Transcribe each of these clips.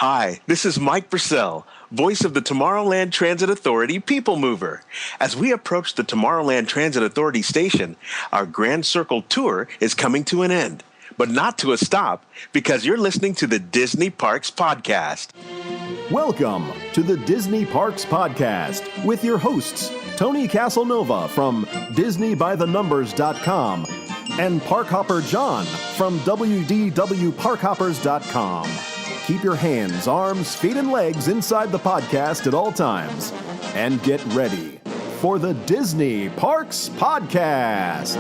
Hi, this is Mike Purcell, voice of the Tomorrowland Transit Authority People Mover. As we approach the Tomorrowland Transit Authority station, our Grand Circle tour is coming to an end, but not to a stop, because you're listening to the Disney Parks Podcast. Welcome to the Disney Parks Podcast with your hosts, Tony Casanova from DisneyByTheNumbers.com and Parkhopper John from WDWParkhoppers.com. Keep your hands, arms, feet, and legs inside the podcast at all times. And get ready for the Disney Parks Podcast.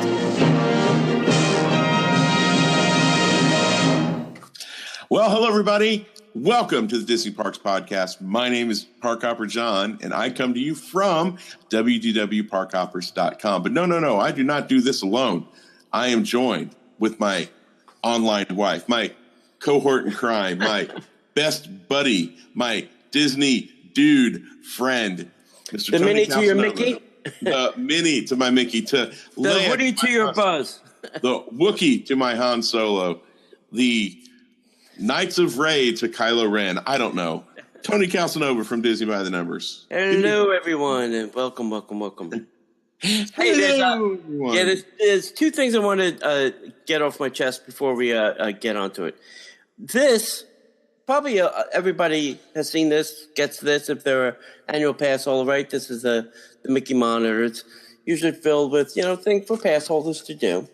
Well, hello, everybody. Welcome to the Disney Parks Podcast. My name is Parkhopper John, and I come to you from WDWParkhoppers.com. But no, I do not do this alone. I am joined with my online wife, my cohort in crime, my best buddy, my Disney dude friend, Mr. The Tony Minnie to your Casanova. Mickey? The Minnie to my Mickey. To The Woody to your Buzz. The Wookiee to my Han Solo. The Knights of Rey to Kylo Ren. I don't know. Tony Casanova from Disney by the Numbers. Hello, everyone, and welcome. Hey, there's two things I want to get off my chest before we get onto it. This, probably everybody has seen this, gets this if they're an annual pass holder, right? This is the Mickey monitor. It's usually filled with, things for pass holders to do,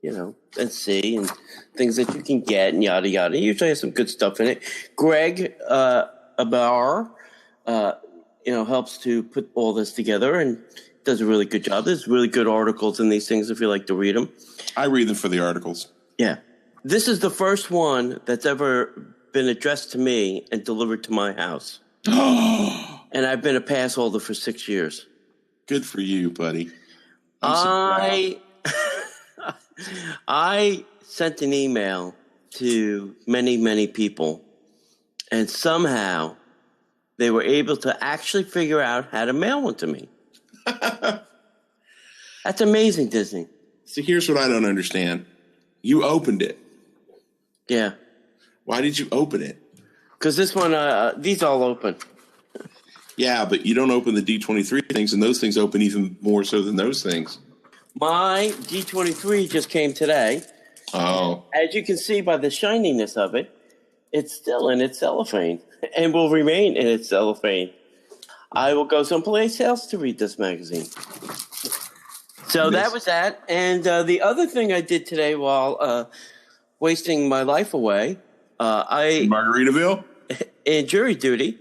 and see, and things that you can get, and yada, yada. It usually has some good stuff in it. Greg Abar, helps to put all this together and does a really good job. There's really good articles in these things if you like to read them. I read them for the articles. Yeah. This is the first one that's ever been addressed to me and delivered to my house. And I've been a pass holder for 6 years. Good for you, buddy. I sent an email to many, many people, and somehow they were able to actually figure out how to mail one to me. That's amazing, Disney. So here's what I don't understand. You opened it. Yeah. Why did you open it? Because this one, these all open. Yeah, but you don't open the D23 things, and those things open even more so than those things. My D23 just came today. Oh. As you can see by the shininess of it, it's still in its cellophane and will remain in its cellophane. I will go someplace else to read this magazine. So that was that. And the other thing I did today while wasting my life away, Margaritaville? in jury duty,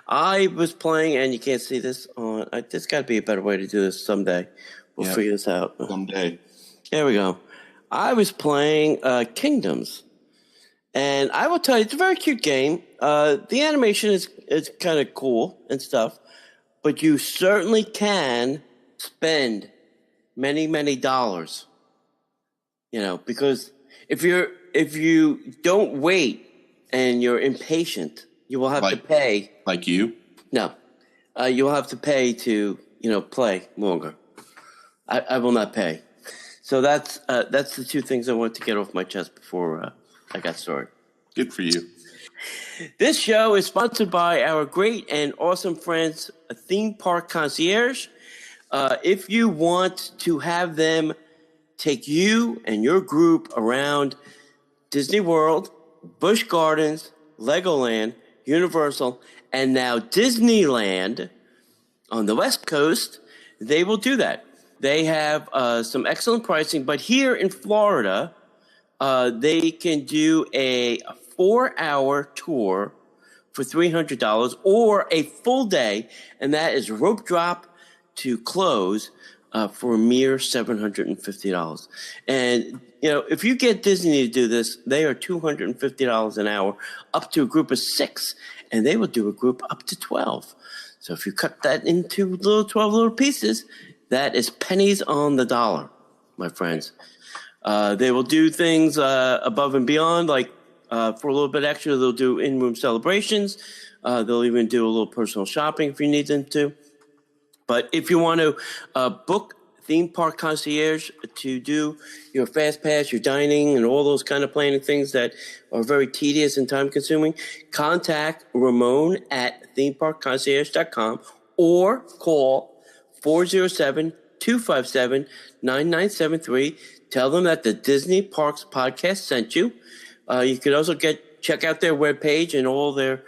I was playing, and you can't see this on. There's got to be a better way to do this someday. We'll figure this out. Someday. There we go. I was playing Kingdoms. And I will tell you, it's a very cute game. The animation is kind of cool and stuff, but you certainly can spend many, many dollars. Because if you don't wait and you're impatient, you will have to pay. Like you? No, you will have to pay to play longer. I will not pay. So that's the two things I want to get off my chest before I got started. Good for you. This show is sponsored by our great and awesome friends, Theme Park Concierges. If you want to have them take you and your group around Disney World, Busch Gardens, Legoland, Universal, and now Disneyland on the West Coast, they will do that. They have some excellent pricing, but here in Florida, they can do a 4-hour tour for $300 or a full day, and that is rope drop to close for a mere $750. And, if you get Disney to do this, they are $250 an hour up to a group of 6, and they will do a group up to 12. So if you cut that into 12 little pieces, that is pennies on the dollar, my friends. They will do things above and beyond, like for a little bit extra, they'll do in-room celebrations. They'll even do a little personal shopping if you need them to. But if you want to book theme park concierge to do your fast pass, your dining, and all those kind of planning things that are very tedious and time consuming, contact Ramon at themeparkconcierge.com or call 407-257-9973. Tell them that the Disney Parks podcast sent you. You could also check out their webpage and all their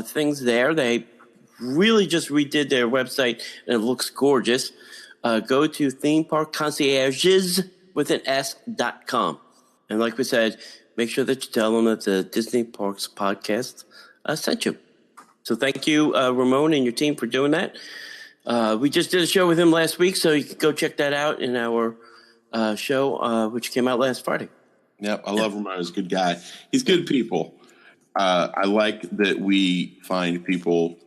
things there. They really just redid their website and it looks gorgeous. Go to themeparkconcierges with an S.com. And like we said, make sure that you tell them that the Disney Parks podcast sent you. So thank you, Ramon and your team for doing that. We just did a show with him last week, so you can go check that out in our show, which came out last Friday. Yep, I love Ramon. He's a good guy. He's good people. I like that we find people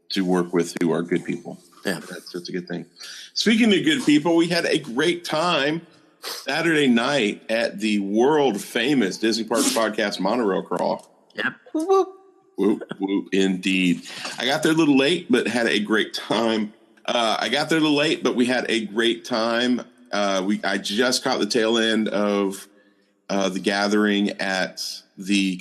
to work with who are good people. Yeah, that's a good thing. Speaking of good people, we had a great time Saturday night at the world famous Disney Parks Podcast monorail crawl. Yep. Whoop, whoop, whoop, indeed. I got there a little late, but had a great time. I just caught the tail end of the gathering at the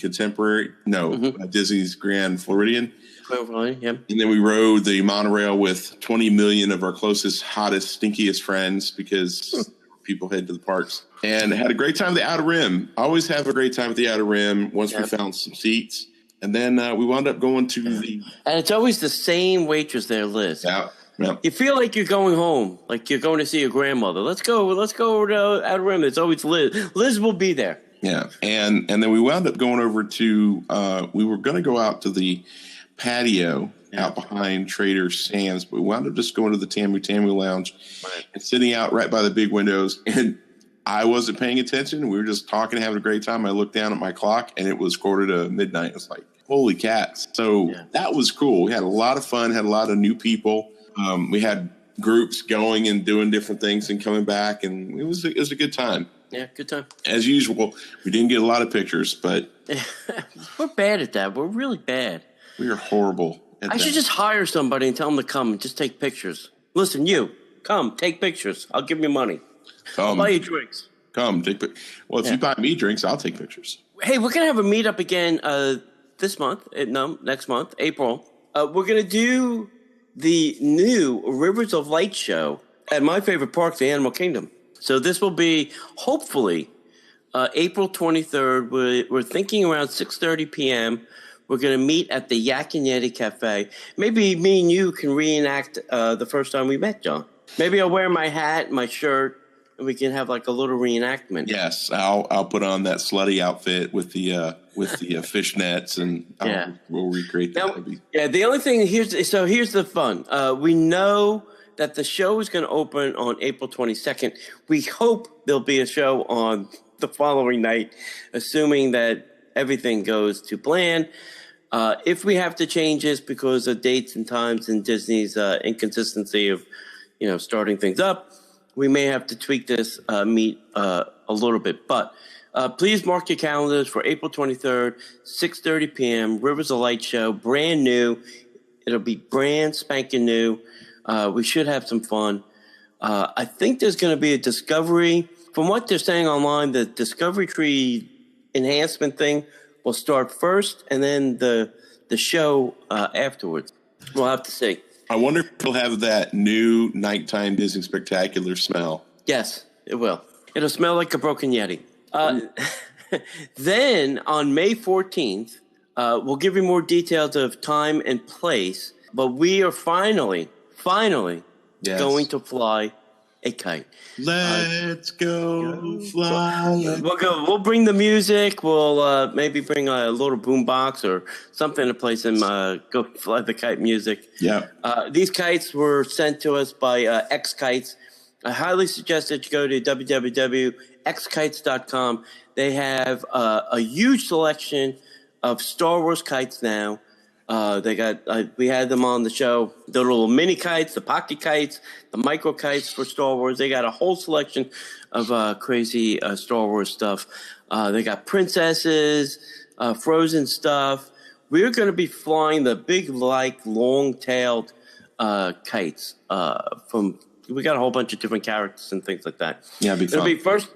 Disney's Grand Floridian. Yep. And then we rode the monorail with 20 million of our closest, hottest, stinkiest friends because people head to the parks. And had a great time at the Outer Rim. Always have a great time at the Outer Rim once we found some seats. And then we wound up going to the... And it's always the same waitress there, Liz. Yeah. You feel like you're going home, like you're going to see your grandmother. Let's go to Outer Rim. It's always Liz. Liz will be there. Yeah. And then we wound up going over to... we were going to go out to the patio out behind Trader Sam's, but we wound up just going to the Tamu Lounge and sitting out right by the big windows. And I wasn't paying attention. We were just talking, having a great time. I looked down at my clock and it was 1:45. It's like, holy cats. So that was cool. We had a lot of fun, had a lot of new people. We had groups going and doing different things and coming back, and it was a good time. Yeah, good time. As usual, we didn't get a lot of pictures, but we're bad at that. We're really bad. We are horrible at that. should just hire somebody and tell them to come and just take pictures. Listen, you, come, take pictures. I'll give you money. I'll buy you drinks. Come, take pictures. Well, if you buy me drinks, I'll take pictures. Hey, we're going to have a meetup again this month. Next month, April. We're going to do the new Rivers of Light show at my favorite park, the Animal Kingdom. So this will be, hopefully, April 23rd. We're thinking around 6:30 p.m., we're going to meet at the Yak and Yeti Cafe. Maybe me and you can reenact the first time we met, John. Maybe I'll wear my hat, my shirt, and we can have like a little reenactment. Yes, I'll put on that slutty outfit with the fishnets, and we'll recreate that. Now, the only thing here's the fun. We know that the show is going to open on April 22nd. We hope there'll be a show on the following night, assuming that everything goes to plan. If we have to change this because of dates and times and Disney's inconsistency of, starting things up, we may have to tweak this meet a little bit. But please mark your calendars for April 23rd, 6:30 p.m., Rivers of Light show, brand new. It'll be brand spanking new. We should have some fun. I think there's going to be a Discovery. From what they're saying online, the Discovery Tree enhancement thing will start first, and then the show afterwards. We'll have to see. I wonder if it'll have that new nighttime Disney Spectacular smell. Yes, it will. It'll smell like a broken Yeti. Then on May 14th, we'll give you more details of time and place, but we are finally going to fly a kite. Let's go fly. We'll bring the music. We'll maybe bring a little boom box or something to play some go fly the kite music. Yeah. These kites were sent to us by X Kites. I highly suggest that you go to www.xkites.com. They have a huge selection of Star Wars kites now. They got we had them on the show, the little mini kites, the pocket kites, the micro kites for Star Wars. They got a whole selection of crazy Star Wars stuff. They got princesses, Frozen stuff. We're going to be flying the big, long-tailed kites from we got a whole bunch of different characters and things like that. Yeah, it'll be first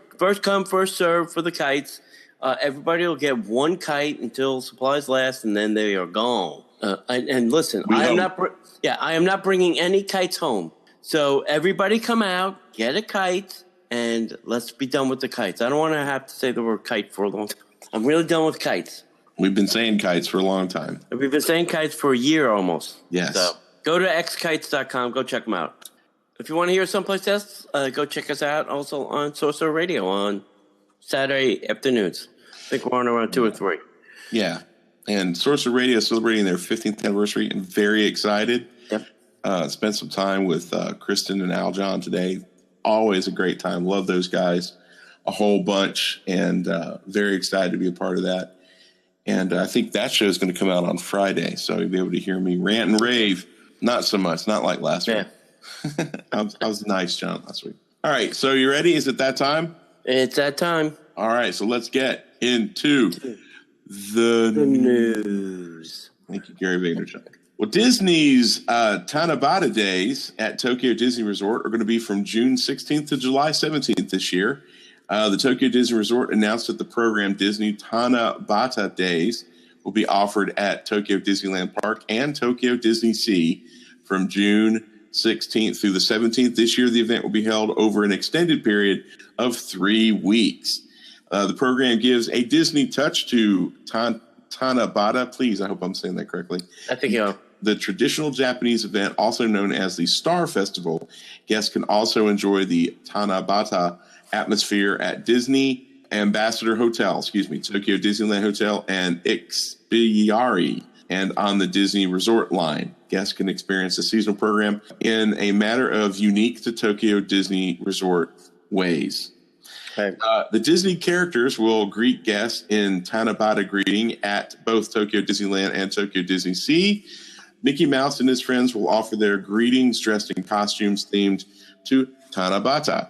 come, first serve for the kites. Everybody will get one kite until supplies last, and then they are gone. And listen, I am not bringing any kites home. So everybody come out, get a kite, and let's be done with the kites. I don't want to have to say the word kite for a long time. I'm really done with kites. We've been saying kites for a long time. We've been saying kites for a year almost. Yes. So go to xkites.com. Go check them out. If you want to hear someplace else, go check us out also on Sorcerer Radio on Saturday afternoons. I think we're on around 2 or 3. Yeah. And Sorcerer Radio is celebrating their 15th anniversary and very excited. Yep. Spent some time with Kristen and Al John today. Always a great time. Love those guys a whole bunch, and very excited to be a part of that. And I think that show is going to come out on Friday, so you'll be able to hear me rant and rave. Not so much, not like last week. I was nice, John, last week. All right, so you ready? Is it that time? It's that time. All right, so let's get into the news. Thank you, Gary Vaynerchuk. Well, Disney's Tanabata Days at Tokyo Disney Resort are going to be from June 16th to July 17th this year. The Tokyo Disney Resort announced that the program Disney Tanabata Days will be offered at Tokyo Disneyland Park and Tokyo Disney Sea from June 16th through the 17th. This year, the event will be held over an extended period of 3 weeks. The program gives a Disney touch to Tanabata. Please, I hope I'm saying that correctly. I think you are. The traditional Japanese event, also known as the Star Festival. Guests can also enjoy the Tanabata atmosphere at Disney Ambassador Hotel, Tokyo Disneyland Hotel, and Ikspiari, and on the Disney Resort line. Guests can experience the seasonal program in a matter of unique to Tokyo Disney Resort ways. Okay. The Disney characters will greet guests in Tanabata greeting at both Tokyo Disneyland and Tokyo Disney Sea. Mickey Mouse and his friends will offer their greetings dressed in costumes themed to Tanabata.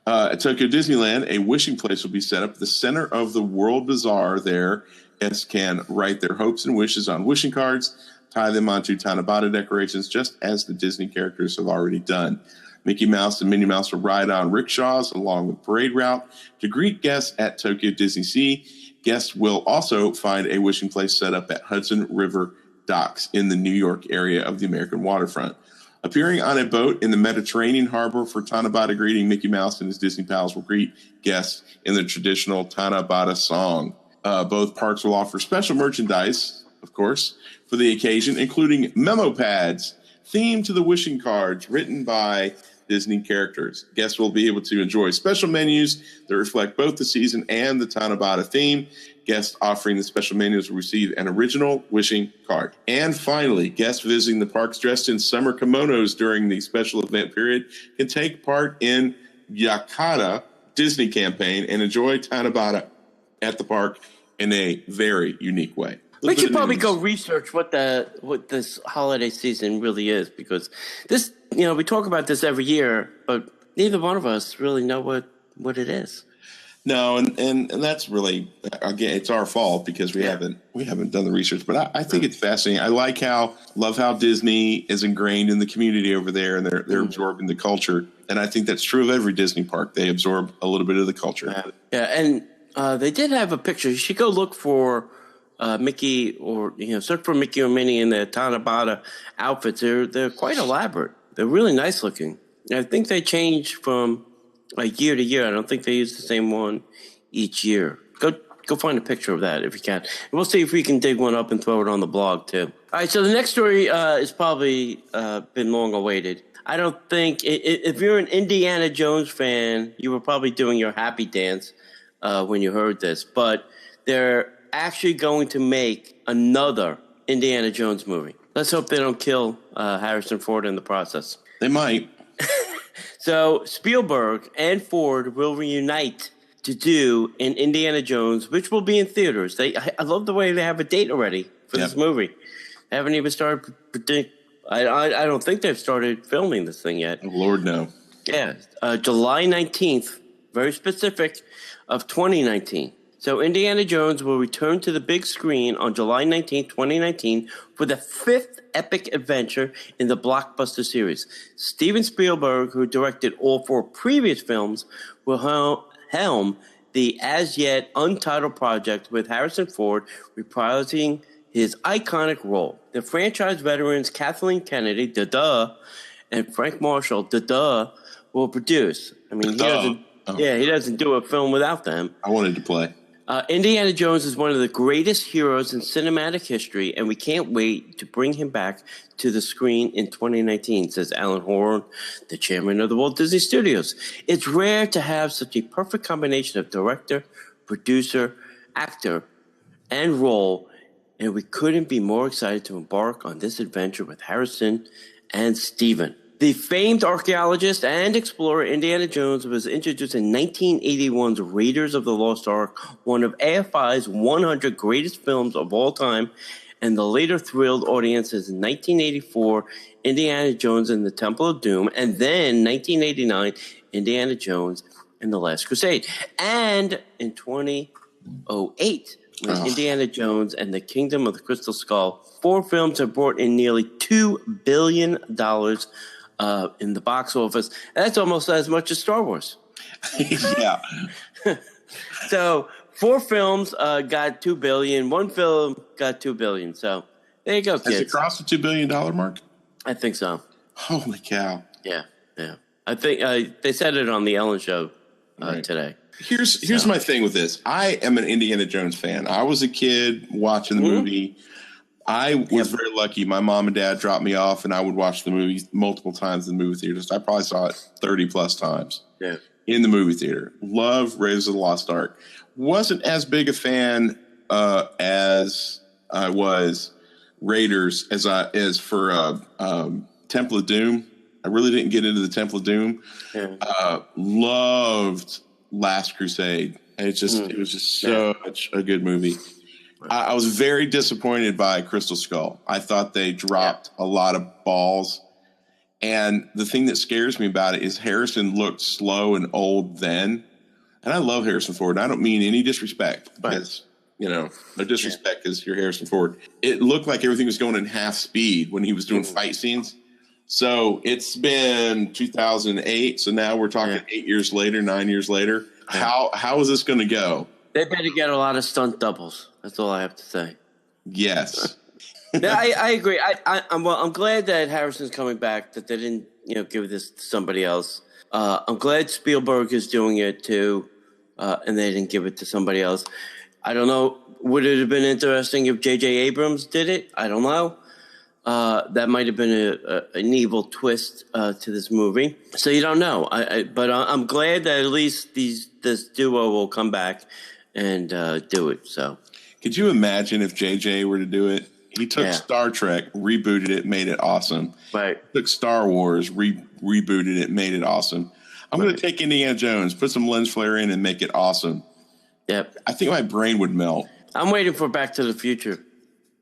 At Tokyo Disneyland, a wishing place will be set up at the center of the World Bazaar. There, guests can write their hopes and wishes on wishing cards, tie them onto Tanabata decorations, just as the Disney characters have already done. Mickey Mouse and Minnie Mouse will ride on rickshaws along the parade route to greet guests at Tokyo Disney Sea. Guests will also find a wishing place set up at Hudson River Docks in the New York area of the American waterfront. Appearing on a boat in the Mediterranean harbor for Tanabata greeting, Mickey Mouse and his Disney pals will greet guests in the traditional Tanabata song. Both parks will offer special merchandise, of course, for the occasion, including memo pads themed to the wishing cards written by Disney characters. Guests will be able to enjoy special menus that reflect both the season and the Tanabata theme. Guests offering the special menus will receive an original wishing card. And finally, guests visiting the parks dressed in summer kimonos during the special event period can take part in Yakata Disney campaign and enjoy Tanabata at the park in a very unique way. We should probably go research what this holiday season really is, because this, we talk about this every year, but neither one of us really know what it is. No, and that's really, again, it's our fault because we haven't done the research. But I think it's fascinating. I love how Disney is ingrained in the community over there, and they're absorbing the culture. And I think that's true of every Disney park. They absorb a little bit of the culture. Yeah, and they did have a picture. You should go look for Mickey, or search for Mickey or Minnie in their Tanabata outfits. They're quite elaborate. They're really nice looking. I think they change from year to year. I don't think they use the same one each year. Go find a picture of that if you can. And we'll see if we can dig one up and throw it on the blog too. All right, so the next story is probably been long awaited. I don't think if you're an Indiana Jones fan, you were probably doing your happy dance when you heard this. But they're actually going to make another Indiana Jones movie. Let's hope they don't kill Harrison Ford in the process. They might. So Spielberg and Ford will reunite to do an Indiana Jones, which will be in theaters. I love the way they have a date already for this movie. They haven't even started I don't think they've started filming this thing yet. Oh, Lord, no. Yeah, July 19th, very specific, of 2019. So Indiana Jones will return to the big screen on July 19, 2019 for the 5th epic adventure in the blockbuster series. Steven Spielberg, who directed all 4 previous films, will helm the as-yet untitled project with Harrison Ford reprising his iconic role. The franchise veterans Kathleen Kennedy, and Frank Marshall, will produce. I mean, he doesn't do a film without them. I wanted to play. Indiana Jones is one of the greatest heroes in cinematic history, and we can't wait to bring him back to the screen in 2019, says Alan Horn, the chairman of the Walt Disney Studios. It's rare to have such a perfect combination of director, producer, actor, and role, and we couldn't be more excited to embark on this adventure with Harrison and Steven. The famed archaeologist and explorer Indiana Jones was introduced in 1981's Raiders of the Lost Ark, one of AFI's 100 greatest films of all time, and the later thrilled audiences in 1984, Indiana Jones and the Temple of Doom, and then 1989, Indiana Jones and the Last Crusade. And in 2008, when Indiana Jones and the Kingdom of the Crystal Skull, 4 films have brought in nearly $2 billion in the box office. That's almost as much as Star Wars. Yeah. So 4 films got $2 billion. 1 film got $2 billion. So there you go, kids. Has it crossed the $2 billion mark? I think so. Holy cow. Yeah. I think they said it on the Ellen Show today. Here's my thing with this. I am an Indiana Jones fan. I was a kid watching the movie. I was very lucky. My mom and dad dropped me off, and I would watch the movie multiple times in the movie theaters. I probably saw it 30 plus times in the movie theater. Love Raiders of the Lost Ark. Wasn't as big a fan as I was Raiders as for Temple of Doom. I really didn't get into the Temple of Doom. Loved Last Crusade. It was just such a good movie. I was very disappointed by Crystal Skull. I thought they dropped a lot of balls. And the thing that scares me about it is Harrison looked slow and old then. And I love Harrison Ford. And I don't mean any disrespect because, no disrespect because you're Harrison Ford. It looked like everything was going in half speed when he was doing fight scenes. So it's been 2008. So now we're talking 8 years later, 9 years later. How is this going to go? They better get a lot of stunt doubles. That's all I have to say. Yes. I agree. I'm glad that Harrison's coming back, that they didn't, give this to somebody else. I'm glad Spielberg is doing it too, and they didn't give it to somebody else. I don't know. Would it have been interesting if J.J. Abrams did it? I don't know. That might have been an evil twist to this movie. So you don't know. But I'm glad that at least this duo will come back and do it. So, could you imagine if JJ were to do it? He took Star Trek, rebooted it, made it awesome. Right. Took Star Wars, rebooted it, made it awesome. I'm going to take Indiana Jones, put some lens flare in, and make it awesome. Yep. I think my brain would melt. I'm waiting for Back to the Future.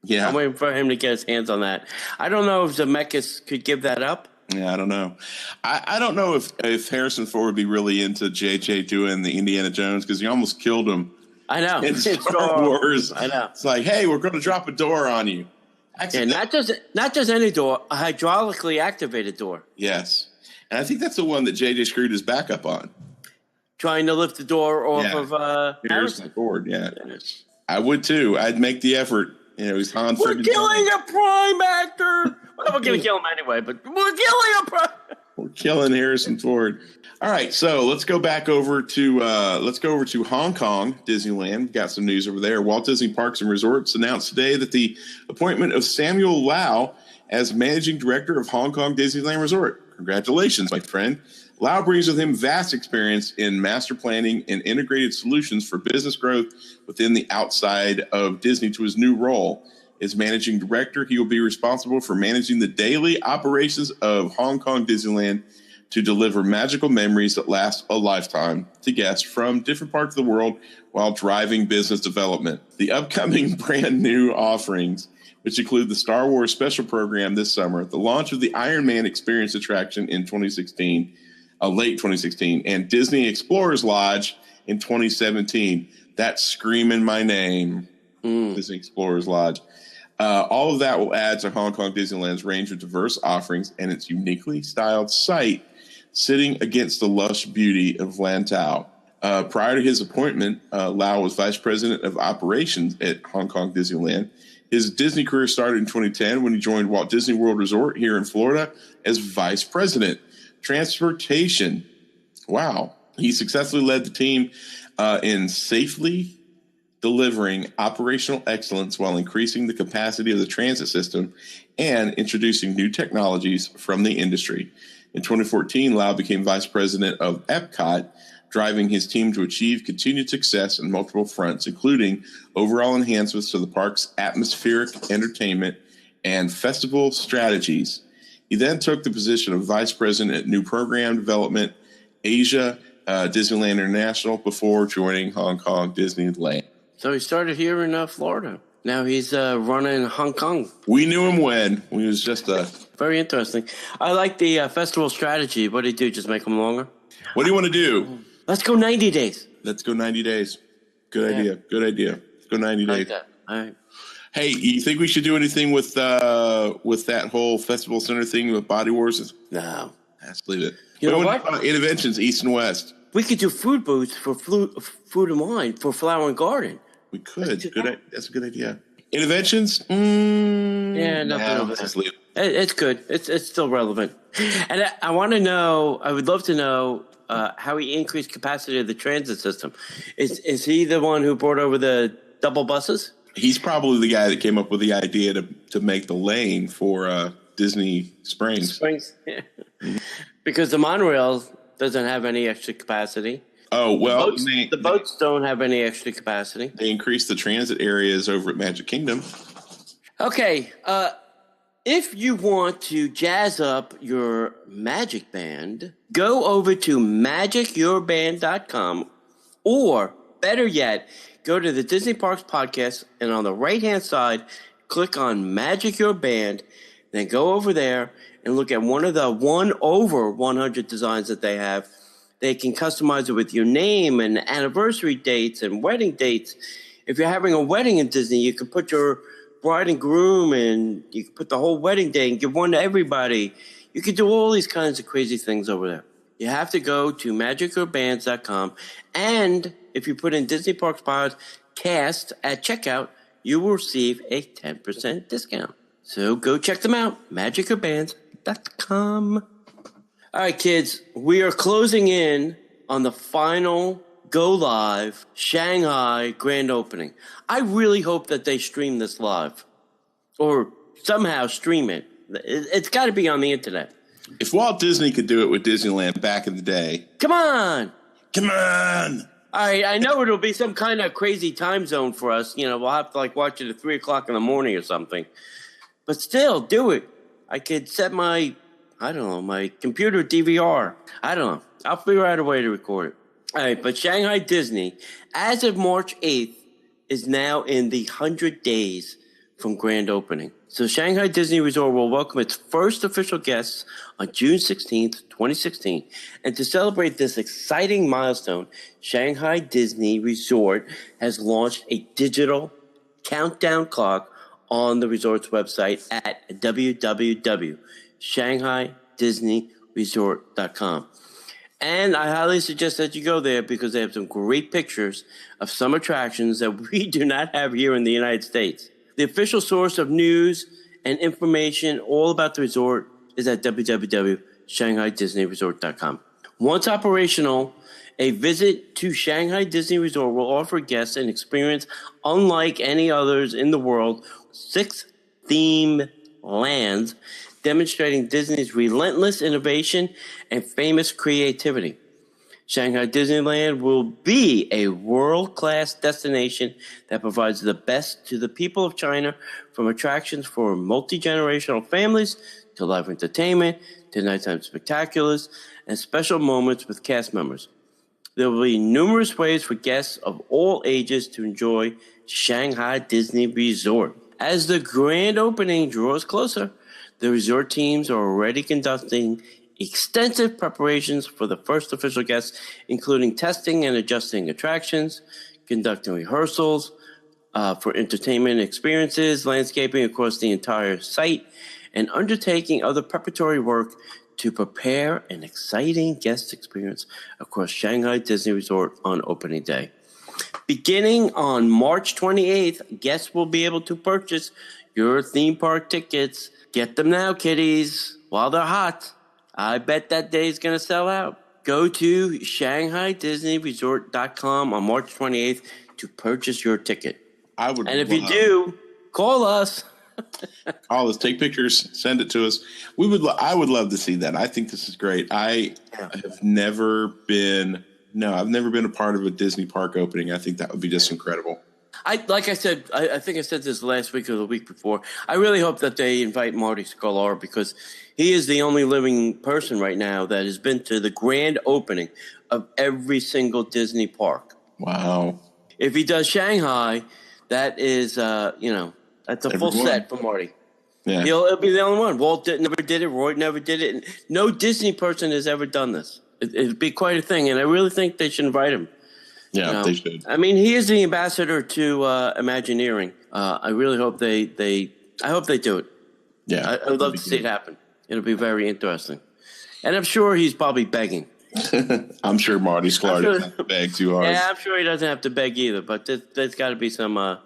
Yeah. I'm waiting for him to get his hands on that. I don't know if Zemeckis could give that up. Yeah, I don't know. I don't know if Harrison Ford would be really into JJ doing the Indiana Jones because he almost killed him. I know. In Star Wars. I know. It's like, hey, we're going to drop a door on you. Actually, not just any door, a hydraulically activated door. Yes. And I think that's the one that JJ screwed his back up on. Trying to lift the door off of Harrison Ford. Yeah. I would too. I'd make the effort. He's Han. We're killing a prime actor. Well, we're going to kill him anyway, but we're killing a prime. We're killing Harrison Ford. All right, so let's go back over to Hong Kong Disneyland. We've got some news over there. Walt Disney Parks and Resorts announced today that the appointment of Samuel Lau as managing director of Hong Kong Disneyland Resort. Congratulations, my friend. Lau brings with him vast experience in master planning and integrated solutions for business growth within the outside of Disney to his new role. As managing director, he will be responsible for managing the daily operations of Hong Kong Disneyland to deliver magical memories that last a lifetime to guests from different parts of the world while driving business development. The upcoming brand new offerings, which include the Star Wars special program this summer, the launch of the Iron Man Experience attraction in late 2016, and Disney Explorers Lodge in 2017. That's screaming my name. Disney Explorers Lodge. All of that will add to Hong Kong Disneyland's range of diverse offerings and its uniquely styled site sitting against the lush beauty of Lantau. Prior to his appointment, Lau was vice president of operations at Hong Kong Disneyland. His Disney career started in 2010 when he joined Walt Disney World Resort here in Florida as vice president. Transportation. Wow. He successfully led the team in safely delivering operational excellence while increasing the capacity of the transit system and introducing new technologies from the industry. In 2014, Lau became vice president of Epcot, driving his team to achieve continued success in multiple fronts, including overall enhancements to the park's atmospheric entertainment and festival strategies. He then took the position of vice president at new program development, Asia, Disneyland International, before joining Hong Kong Disneyland. So he started here in Florida. Now he's running Hong Kong. We knew him when he was just a... Very interesting. I like the festival strategy. What do you do? Just make them longer? What do you want to do? Let's go 90 days. Let's go 90 days. Good idea. Good idea. Let's go 90 days. That. All right. Hey, you think we should do anything with that whole festival center thing with Body Wars? No. Let's leave it. You know what? Interventions, East and West. We could do food booths for food and wine for Flower and Garden. We could. That's a good idea. Interventions? Yeah, nothing over there. It's good. It's still relevant. And I want to know, I would love to know how he increased capacity of the transit system. Is he the one who brought over the double buses? He's probably the guy that came up with the idea to make the lane for Disney Springs. Yeah. Because the monorail doesn't have any extra capacity. Oh, well. The boats don't have any extra capacity. They increased the transit areas over at Magic Kingdom. Okay. If you want to jazz up your Magic Band, go over to magicyourband.com, or better yet, go to the Disney Parks podcast, and on the right-hand side, click on Magic Your Band, then go over there and look at one of the over 100 designs that they have. They can customize it with your name and anniversary dates and wedding dates. If you're having a wedding in Disney, you can put your bride and groom and you can put the whole wedding day and give one to everybody. You can do all these kinds of crazy things over there. You have to go to magicourbands.com, and if you put in Disney Parks Podcast at checkout, you will receive a 10% discount. So go check them out, magicourbands.com. All right, kids, we are closing in on the final go live Shanghai grand opening. I really hope that they stream this live or somehow stream it. It's got to be on the internet. If Walt Disney could do it with Disneyland back in the day. Come on. Come on. All right, I know it'll be some kind of crazy time zone for us. You know, we'll have to watch it at 3 o'clock in the morning or something. But still, do it. I could set my computer DVR. I don't know. I'll figure out a way to record it. All right, but Shanghai Disney, as of March 8th, is now in the 100 days from grand opening. So Shanghai Disney Resort will welcome its first official guests on June 16th, 2016. And to celebrate this exciting milestone, Shanghai Disney Resort has launched a digital countdown clock on the resort's website at www.shanghaidisneyresort.com. And I highly suggest that you go there because they have some great pictures of some attractions that we do not have here in the United States. The official source of news and information all about the resort is at www.shanghaidisneyresort.com. Once operational, a visit to Shanghai Disney Resort will offer guests an experience unlike any others in the world. 6 theme lands demonstrating Disney's relentless innovation and famous creativity. Shanghai Disneyland will be a world-class destination that provides the best to the people of China, from attractions for multi-generational families to live entertainment to nighttime spectaculars and special moments with cast members. There will be numerous ways for guests of all ages to enjoy Shanghai Disney Resort. As the grand opening draws closer, the resort teams are already conducting extensive preparations for the first official guests, including testing and adjusting attractions, conducting rehearsals for entertainment experiences, landscaping across the entire site, and undertaking other preparatory work to prepare an exciting guest experience across Shanghai Disney Resort on opening day. Beginning on March 28th, guests will be able to purchase your theme park tickets. Get them now, kiddies, while they're hot. I bet that day is going to sell out. Go to ShanghaiDisneyResort.com on March 28th to purchase your ticket. And if you do, call us. Call us, take pictures, send it to us. I would love to see that. I think this is great. I've never been a part of a Disney park opening. I think that would be just incredible. I think I said this last week or the week before. I really hope that they invite Marty Sklar because he is the only living person right now that has been to the grand opening of every single Disney park. Wow. If he does Shanghai, that is, that's a full set for Marty. Yeah. He'll be the only one. Walt never did it. Roy never did it. And no Disney person has ever done this. It'd be quite a thing, and I really think they should invite him. Yeah, they should. I mean, he is the ambassador to Imagineering. I really hope I hope they do it. Yeah. I would love to see it happen. It'll be very interesting. And I'm sure he's probably begging. I'm sure Marty Sklar doesn't have to beg too hard. Yeah, I'm sure he doesn't have to beg either, but there's got to be some,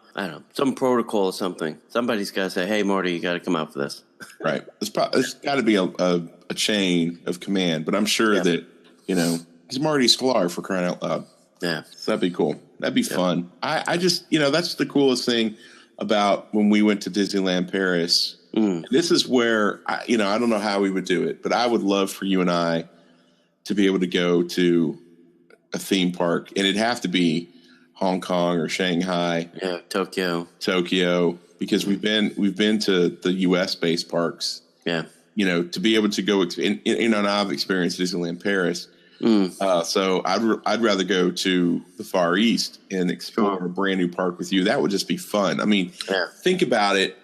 some protocol or something. Somebody's got to say, hey, Marty, you got to come out for this. Right. It's got to be a chain of command, but I'm sure that, he's Marty Sklar for crying out loud. Yeah. So that'd be cool. That'd be fun. I just, that's the coolest thing about when we went to Disneyland Paris. This is where, I don't know how we would do it, but I would love for you and I to be able to go to a theme park, and it'd have to be Hong Kong or Shanghai. Yeah, Tokyo, because we've been to the U.S. based parks. Yeah. To be able to go and I've experienced Disneyland Paris. So I'd rather go to the Far East and explore a brand new park with you. That would just be fun. I mean, think about it.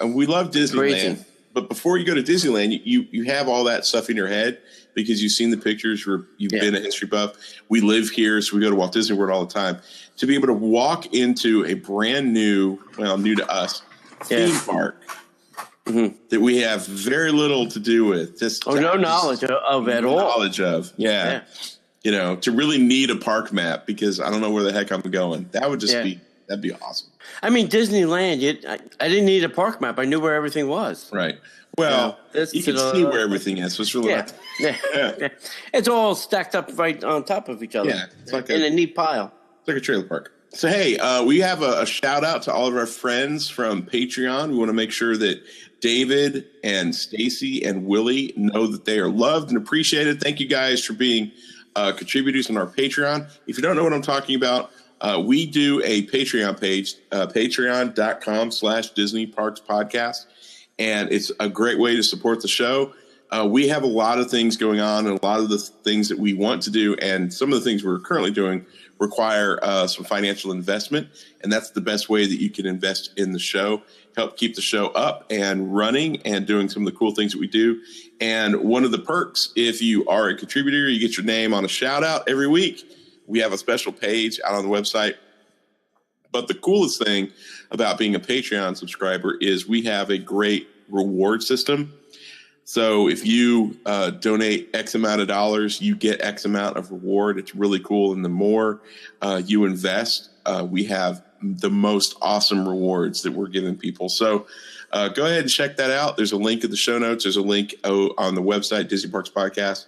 We love Disneyland, but before you go to Disneyland, you have all that stuff in your head because you've seen the pictures. You've been a history buff. We live here, so we go to Walt Disney World all the time. To be able to walk into a brand new, new to us, theme park that we have very little to do with, no knowledge of at all. Knowledge of, yeah. To really need a park map because I don't know where the heck I'm going. That would just that'd be awesome. I mean, Disneyland, I didn't need a park map. I knew where everything was. Right. Well, you can see where everything is. So it's really It's all stacked up right on top of each other. Yeah. It's like in a neat pile. It's like a trailer park. So, hey, we have a shout out to all of our friends from Patreon. We want to make sure that David and Stacy and Willie know that they are loved and appreciated. Thank you guys for being contributors on our Patreon. If you don't know what I'm talking about, we do a Patreon page, patreon.com/Disney Parks Podcast. And it's a great way to support the show. We have a lot of things going on and a lot of the things that we want to do. And some of the things we're currently doing require some financial investment. And that's the best way that you can invest in the show, help keep the show up and running and doing some of the cool things that we do. And one of the perks, if you are a contributor, you get your name on a shout out every week. We have a special page out on the website. But the coolest thing about being a Patreon subscriber is we have a great reward system. So if you donate X amount of dollars, you get X amount of reward. It's really cool. And the more you invest, we have the most awesome rewards that we're giving people. So go ahead and check that out. There's a link in the show notes. There's a link on the website, Disney Parks Podcast.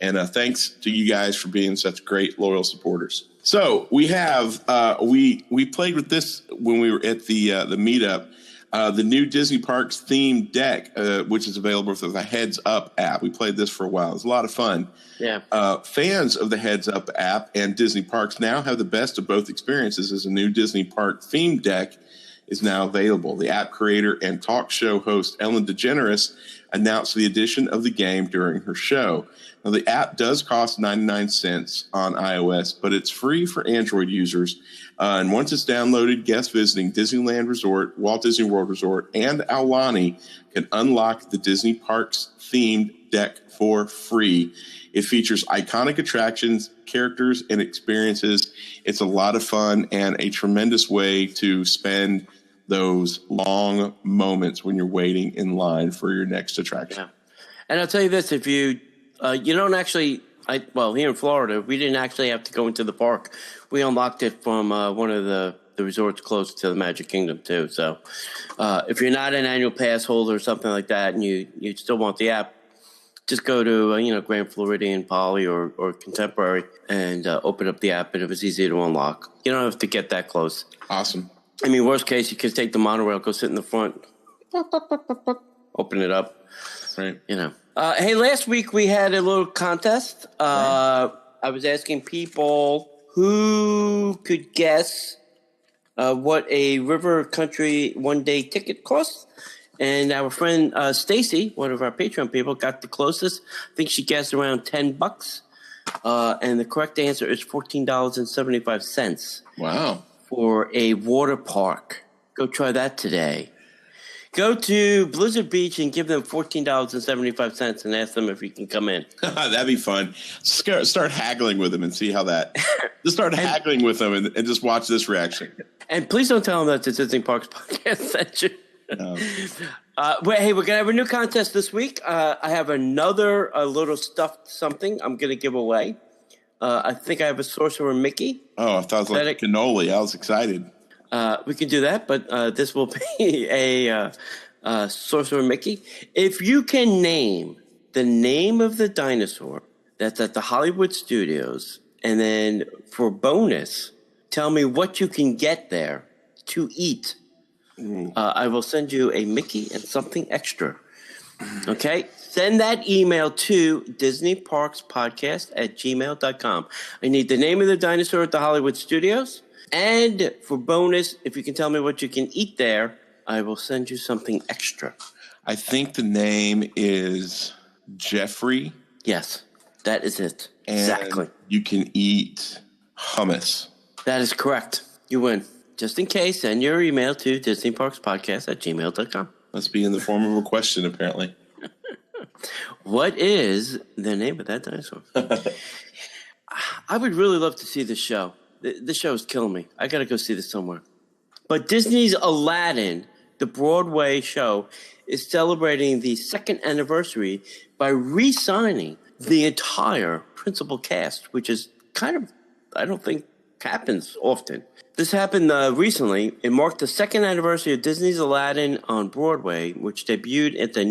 And thanks to you guys for being such great, loyal supporters. So we have we played with this when we were at the meetup. The new Disney Parks themed deck, which is available through the Heads Up app. We played this for a while. It was a lot of fun. Yeah. Fans of the Heads Up app and Disney Parks now have the best of both experiences as a new Disney Park themed deck is now available. The app creator and talk show host Ellen DeGeneres announced the addition of the game during her show. Now, the app does cost 99 cents on iOS, but it's free for Android users. And once it's downloaded, guests visiting Disneyland Resort, Walt Disney World Resort, and Aulani can unlock the Disney Parks themed deck for free. It features iconic attractions, characters, and experiences. It's a lot of fun and a tremendous way to spend those long moments when you're waiting in line for your next attraction. Yeah. And I'll tell you this, if you don't actually, here in Florida, we didn't actually have to go into the park. We unlocked it from one of the resorts close to the Magic Kingdom too. So if you're not an annual pass holder or something like that and you still want the app, just go to Grand Floridian, Poly, or Contemporary and open up the app, and it was easy to unlock. You don't have to get that close. Awesome. I mean, worst case, you could take the monorail, go sit in the front, open it up. Right. Hey, last week we had a little contest. I was asking people who could guess what a River Country one-day ticket costs. And our friend Stacy, one of our Patreon people, got the closest. I think she guessed around $10. And the correct answer is $14.75. Wow. For a water park. Go try that today. Go to Blizzard Beach and give them $14.75 and ask them if you can come in. That'd be fun. Start haggling with them and see how that. Just start haggling with them and just watch this reaction. And please don't tell them that the Disney Parks podcast sent you. No. Hey, we're going to have a new contest this week. I have another little stuffed something I'm going to give away. I think I have a Sorcerer Mickey. Oh, I thought it was like a cannoli. I was excited. We can do that, but this will be a Sorcerer Mickey. If you can name the name of the dinosaur that's at the Hollywood Studios, and then for bonus, tell me what you can get there to eat, I will send you a Mickey and something extra. Okay? Send that email to DisneyParksPodcast@gmail.com. I need the name of the dinosaur at the Hollywood Studios. And for bonus, if you can tell me what you can eat there, I will send you something extra. I think the name is Jeffrey. Yes, that is it. And exactly. You can eat hummus. That is correct. You win. Just in case, send your email to DisneyParksPodcast@gmail.com. Must be in the form of a question, apparently. What is the name of that dinosaur? I would really love to see this show. This show is killing me. I got to go see this somewhere. But Disney's Aladdin, the Broadway show, is celebrating the second anniversary by re-signing the entire principal cast, which is kind of, I don't think, happens often. This happened recently. It marked the second anniversary of Disney's Aladdin on Broadway, which debuted at the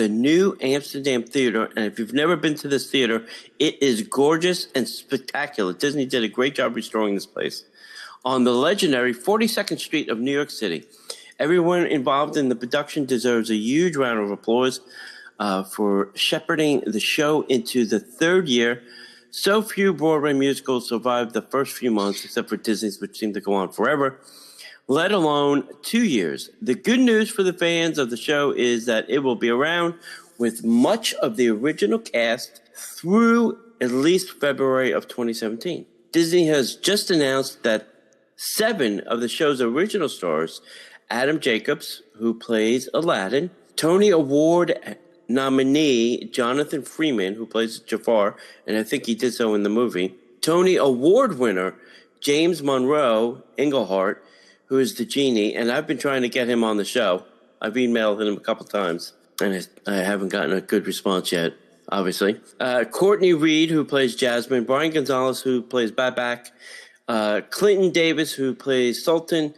New Amsterdam Theater. And if you've never been to this theater, it is gorgeous and spectacular. Disney did a great job restoring this place on the legendary 42nd Street of New York City. Everyone involved in the production deserves a huge round of applause for shepherding the show into the third year. So few Broadway musicals survived the first few months, except for Disney's, which seemed to go on forever, let alone 2 years. The good news for the fans of the show is that it will be around with much of the original cast through at least February of 2017. Disney has just announced that 7 of the show's original stars, Adam Jacobs, who plays Aladdin, Tony Award nominee Jonathan Freeman, who plays Jafar, and I think he did so in the movie, Tony Award winner James Monroe Englehart, who is the genie, and I've been trying to get him on the show. I've emailed him a couple times, and I haven't gotten a good response yet, obviously. Courtney Reed, who plays Jasmine, Brian Gonzalez, who plays Babak, Clinton Davis, who plays Sultan,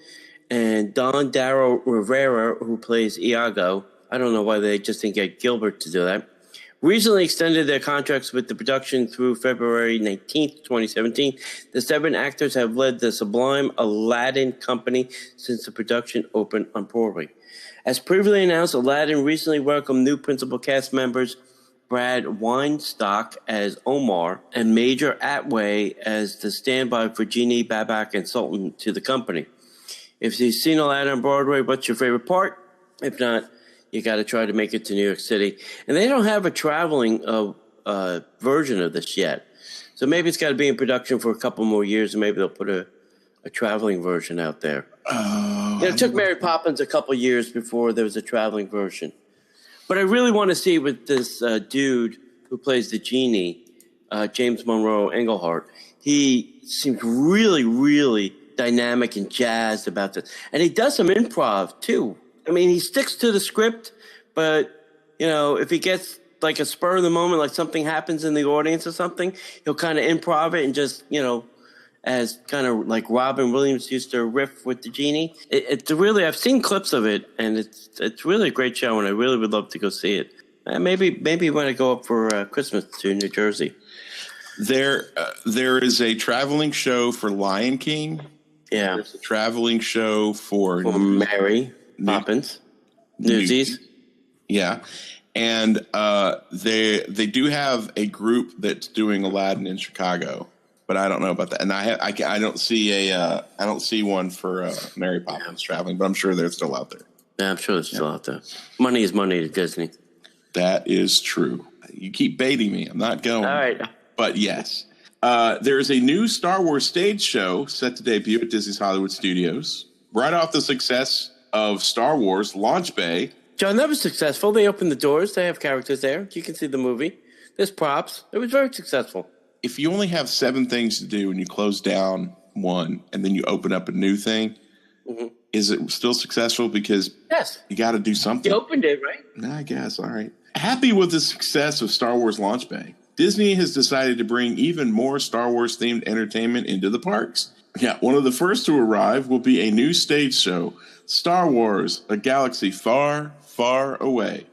and Don Darrow Rivera, who plays Iago. I don't know why they just didn't get Gilbert to do that. Recently extended their contracts with the production through February 19th, 2017. The 7 actors have led the Sublime Aladdin company since the production opened on Broadway. As previously announced, Aladdin recently welcomed new principal cast members Brad Weinstock as Omar and Major Atway as the standby for Genie, Babak, and Sultan to the company. If you've seen Aladdin on Broadway, what's your favorite part? If not, you got to try to make it to New York City. And they don't have a traveling version of this yet. So maybe it's got to be in production for a couple more years, and maybe they'll put a traveling version out there. It took Mary Poppins a couple years before there was a traveling version. But I really want to see with this dude who plays the genie, James Monroe Englehart. He seems really, really dynamic and jazzed about this. And he does some improv, too. I mean, he sticks to the script, but, if he gets like a spur of the moment, like something happens in the audience or something, he'll kind of improv it and just, as kind of like Robin Williams used to riff with the genie. It's really, I've seen clips of it, and it's really a great show, and I really would love to go see it. Maybe when I go up for Christmas to New Jersey. There is a traveling show for Lion King. Yeah. There's a traveling show for Mary Poppins. Newsies. Yeah. And they do have a group that's doing Aladdin in Chicago, but I don't know about that. And I don't see one for Mary Poppins traveling, but I'm sure they're still out there. Yeah, I'm sure they're still out there. Money is money to Disney. That is true. You keep baiting me. I'm not going. All right. But yes. There is a new Star Wars stage show set to debut at Disney's Hollywood Studios. Right off the success of Star Wars Launch Bay. John, that was successful. They opened the doors. They have characters there. You can see the movie. There's props. It was very successful. If you only have 7 things to do and you close down one and then you open up a new thing, is it still successful? Because yes, you got to do something. You opened it, right? I guess. All right. Happy with the success of Star Wars Launch Bay, Disney has decided to bring even more Star Wars themed entertainment into the parks. Yeah, one of the first to arrive will be a new stage show, Star Wars: A Galaxy Far, Far Away,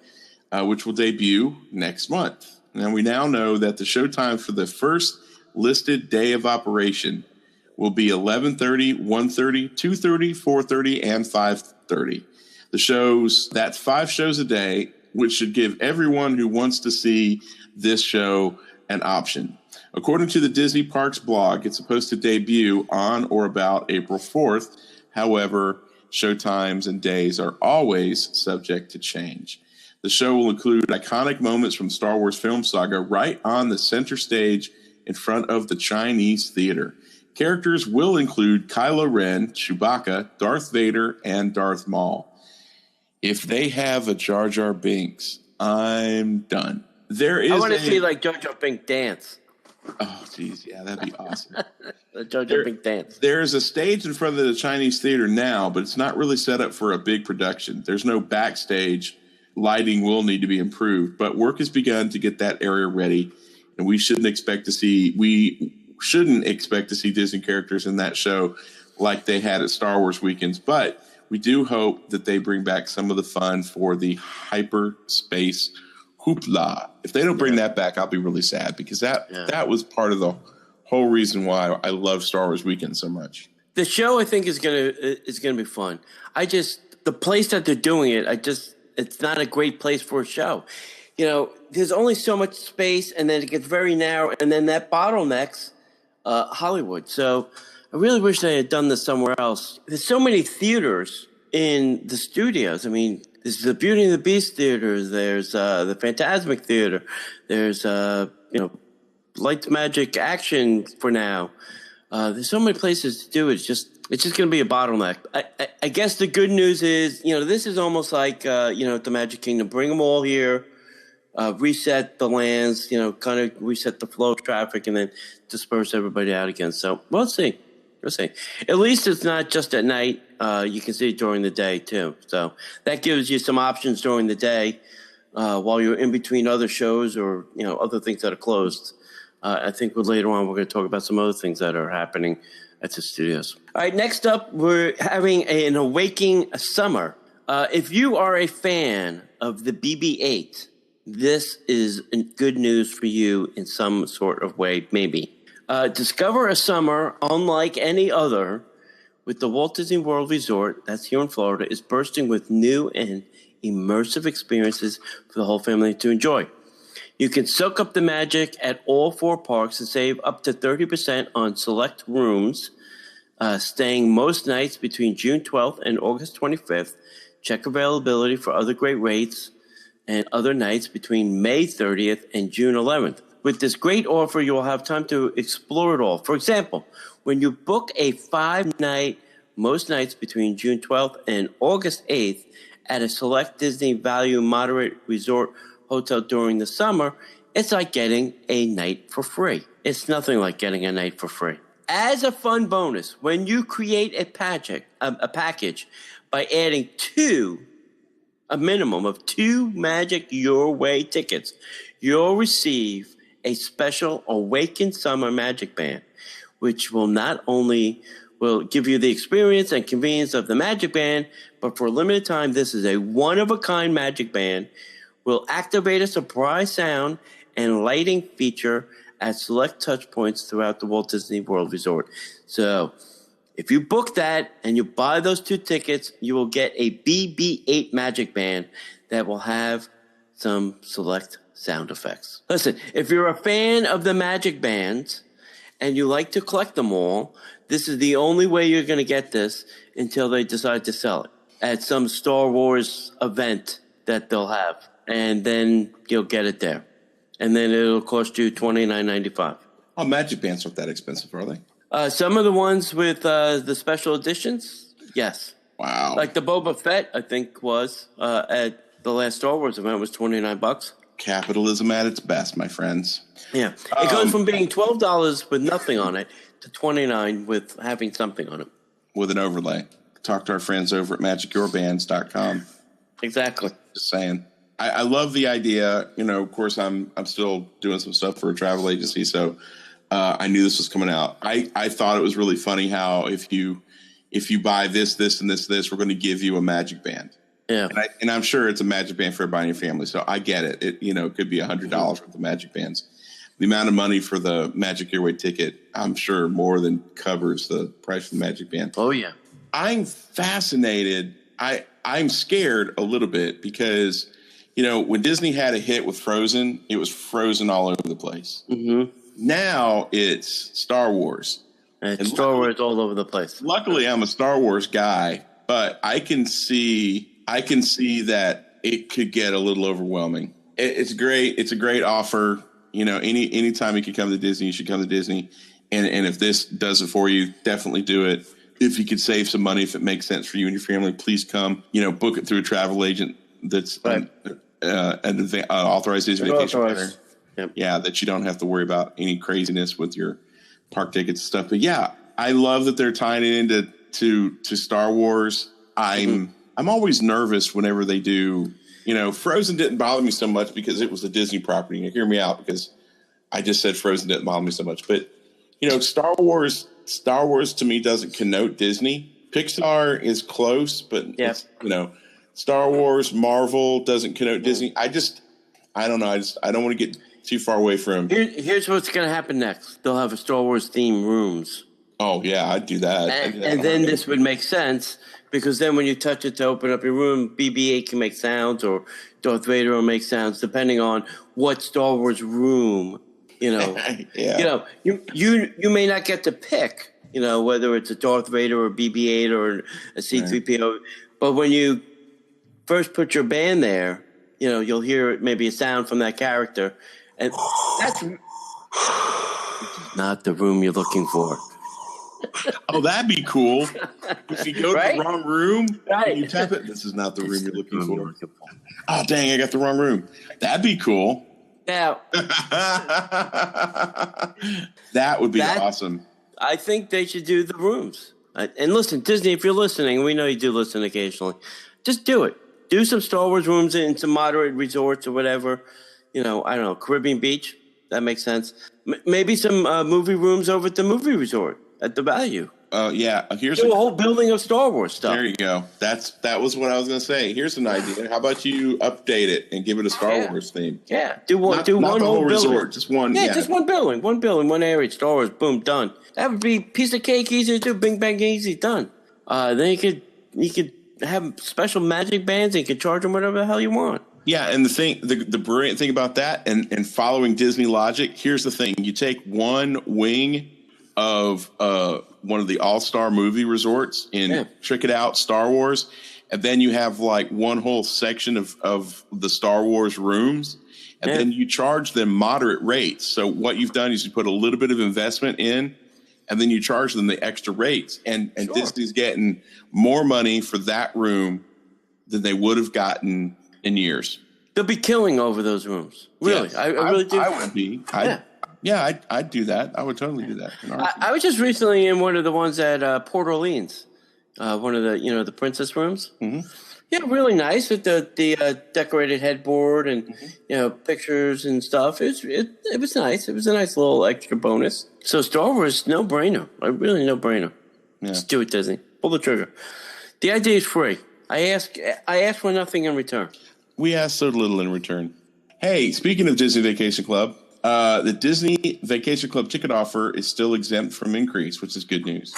which will debut next month. And we now know that the showtime for the first listed day of operation will be 11:30, 1:30, 2:30, 4:30, and 5:30. That's 5 shows a day, which should give everyone who wants to see this show an option. According to the Disney Parks blog, it's supposed to debut on or about April 4th. However, showtimes and days are always subject to change. The show will include iconic moments from Star Wars film saga right on the center stage in front of the Chinese theater. Characters will include Kylo Ren, Chewbacca, Darth Vader, and Darth Maul. If they have a Jar Jar Binks, I'm done. I want to see like Jar Jar Binks dance. Oh, geez. Yeah, that'd be awesome. The Jar Jar Binks dance. There's a stage in front of the Chinese theater now, but it's not really set up for a big production. There's no backstage. Lighting will need to be improved, but work has begun to get that area ready, and we shouldn't expect to see Disney characters in that show like they had at Star Wars weekends, but we do hope that they bring back some of the fun for the hyperspace hoopla. If they don't bring that back, I'll be really sad, because that was part of the whole reason why I love Star Wars weekend so much. The show, I think, is gonna be fun. The place that they're doing it, it's not a great place for a show. There's only so much space, and then it gets very narrow, and then that bottlenecks Hollywood. So I really wish they had done this somewhere else. There's so many theaters in the studios. I mean, there's the Beauty and the Beast theater. There's the Fantasmic theater. There's Lights, Magic, Action for now. There's so many places to do it. It's just going to be a bottleneck. I guess the good news is, this is almost like, the Magic Kingdom. Bring them all here, reset the lands, kind of reset the flow of traffic, and then disperse everybody out again. So we'll see. At least it's not just at night. You can see it during the day, too. So that gives you some options during the day while you're in between other shows or, other things that are closed. I think later on we're going to talk about some other things that are happening at the studios. All right, next up, we're having an Awakening Summer. If you are a fan of the BB-8, this is good news for you in some sort of way, maybe. Discover a summer unlike any other with the Walt Disney World Resort, that's here in Florida, is bursting with new and immersive experiences for the whole family to enjoy. You can soak up the magic at all 4 parks and save up to 30% on select rooms, staying most nights between June 12th and August 25th. Check availability for other great rates and other nights between May 30th and June 11th. With this great offer, you will have time to explore it all. For example, when you book a 5-night, most nights between June 12th and August 8th at a select Disney Value Moderate Resort hotel during the summer, it's like getting a night for free. It's nothing like getting a night for free. As a fun bonus, when you create a package by adding a minimum of 2 Magic Your Way tickets, you'll receive a special Awaken Summer Magic Band, which will not only will give you the experience and convenience of the Magic Band, but for a limited time, this is a one-of-a-kind Magic Band. Will activate a surprise sound and lighting feature at select touch points throughout the Walt Disney World Resort. So if you book that and you buy those 2 tickets, you will get a BB-8 Magic Band that will have some select sound effects. Listen, if you're a fan of the Magic Bands and you like to collect them all, this is the only way you're going to get this until they decide to sell it at some Star Wars event that they'll have. And then you'll get it there. And then it'll cost you $29.95. Oh, Magic Bands aren't that expensive, are they? Some of the ones with the special editions, yes. Wow. Like the Boba Fett, I think, was at the last Star Wars event was $29. Capitalism at its best, my friends. Yeah. It goes from being $12 with nothing on it to $29 with having something on it. With an overlay. Talk to our friends over at magicyourbands.com. Exactly. Just saying. I love the idea. You know, of course, I'm still doing some stuff for a travel agency, so I knew this was coming out. I thought it was really funny how if you buy this, and this, we're going to give you a Magic Band. Yeah. And I'm sure it's a Magic Band for everybody in your family, so I get it. It could be $100 worth of Magic Bands. The amount of money for the Magic Your Way ticket, I'm sure, more than covers the price of the Magic Band. Oh yeah. I'm fascinated. I'm scared a little bit because, when Disney had a hit with Frozen, it was Frozen all over the place. Mm-hmm. Now it's Star Wars. And Star Wars all over the place. Luckily, I'm a Star Wars guy, but I can see that it could get a little overwhelming. It's great. It's a great offer. Anytime you can come to Disney, you should come to Disney. And if this does it for you, definitely do it. If you could save some money, if it makes sense for you and your family, please come. Book it through a travel agent that's right. an authorized Disney vacation planner. Yep. Yeah, that you don't have to worry about any craziness with your park tickets and stuff. But yeah, I love that they're tying it into Star Wars. I'm always nervous whenever they do. Frozen didn't bother me so much because it was a Disney property. And hear me out, because I just said Frozen didn't bother me so much. But Star Wars to me doesn't connote Disney. Pixar is close, but it's, Star Wars, Marvel doesn't connote Disney. I don't know. I don't want to get too far away from. Here's what's going to happen next. They'll have a Star Wars themed rooms. Oh yeah, I'd do that. And then this would make sense, because then when you touch it to open up your room, BB-8 can make sounds, or Darth Vader will make sounds, depending on what Star Wars room. Yeah. You may not get to pick, whether it's a Darth Vader or BB-8 or a C-3PO, but when you first put your band there, you'll hear maybe a sound from that character, and that's not the room you're looking for. Oh, that'd be cool. If you go to the wrong room, right. You tap it. This is not the room you're looking for. Oh, dang, I got the wrong room. That'd be cool. Yeah. That would be awesome. I think they should do the rooms. And listen, Disney, if you're listening, we know you do listen occasionally, just do it. Do some Star Wars rooms in some moderate resorts or whatever. I don't know, Caribbean Beach. That makes sense. Maybe some movie rooms over at the movie resort at the Value. Yeah. Here's a whole building of Star Wars stuff. There you go. That was what I was going to say. Here's an idea. How about you update it and give it a Star Wars theme? Yeah. Do one not the whole whole building. Resort. Just one. Yeah, just one building. One area. Star Wars. Boom. Done. That would be a piece of cake, easy to do. Bing bang easy. Done. Then you could have special Magic Bands, and you can charge them whatever the hell you want. Yeah, and the brilliant thing about that, and following Disney logic, here's the thing: you take one wing of one of the all-star movie resorts in Trick It Out Star Wars, and then you have like one whole section of the Star Wars rooms, and then you charge them moderate rates. So what you've done is you put a little bit of investment in, and then you charge them the extra rates. And Disney's getting more money for that room than they would have gotten in years. They'll be killing over those rooms. Really. Yes, I really do. I would be. I'd do that. I would totally do that. I was just recently in one of the ones at Port Orleans, one of the princess rooms. Mm-hmm. Yeah, really nice with the decorated headboard and pictures and stuff. It was nice. It was a nice little extra bonus. So Star Wars, no brainer. Really no brainer. Yeah. Just do it, Disney. Pull the trigger. The idea is free. I ask for nothing in return. We ask so little in return. Hey, speaking of Disney Vacation Club, the Disney Vacation Club ticket offer is still exempt from increase, which is good news.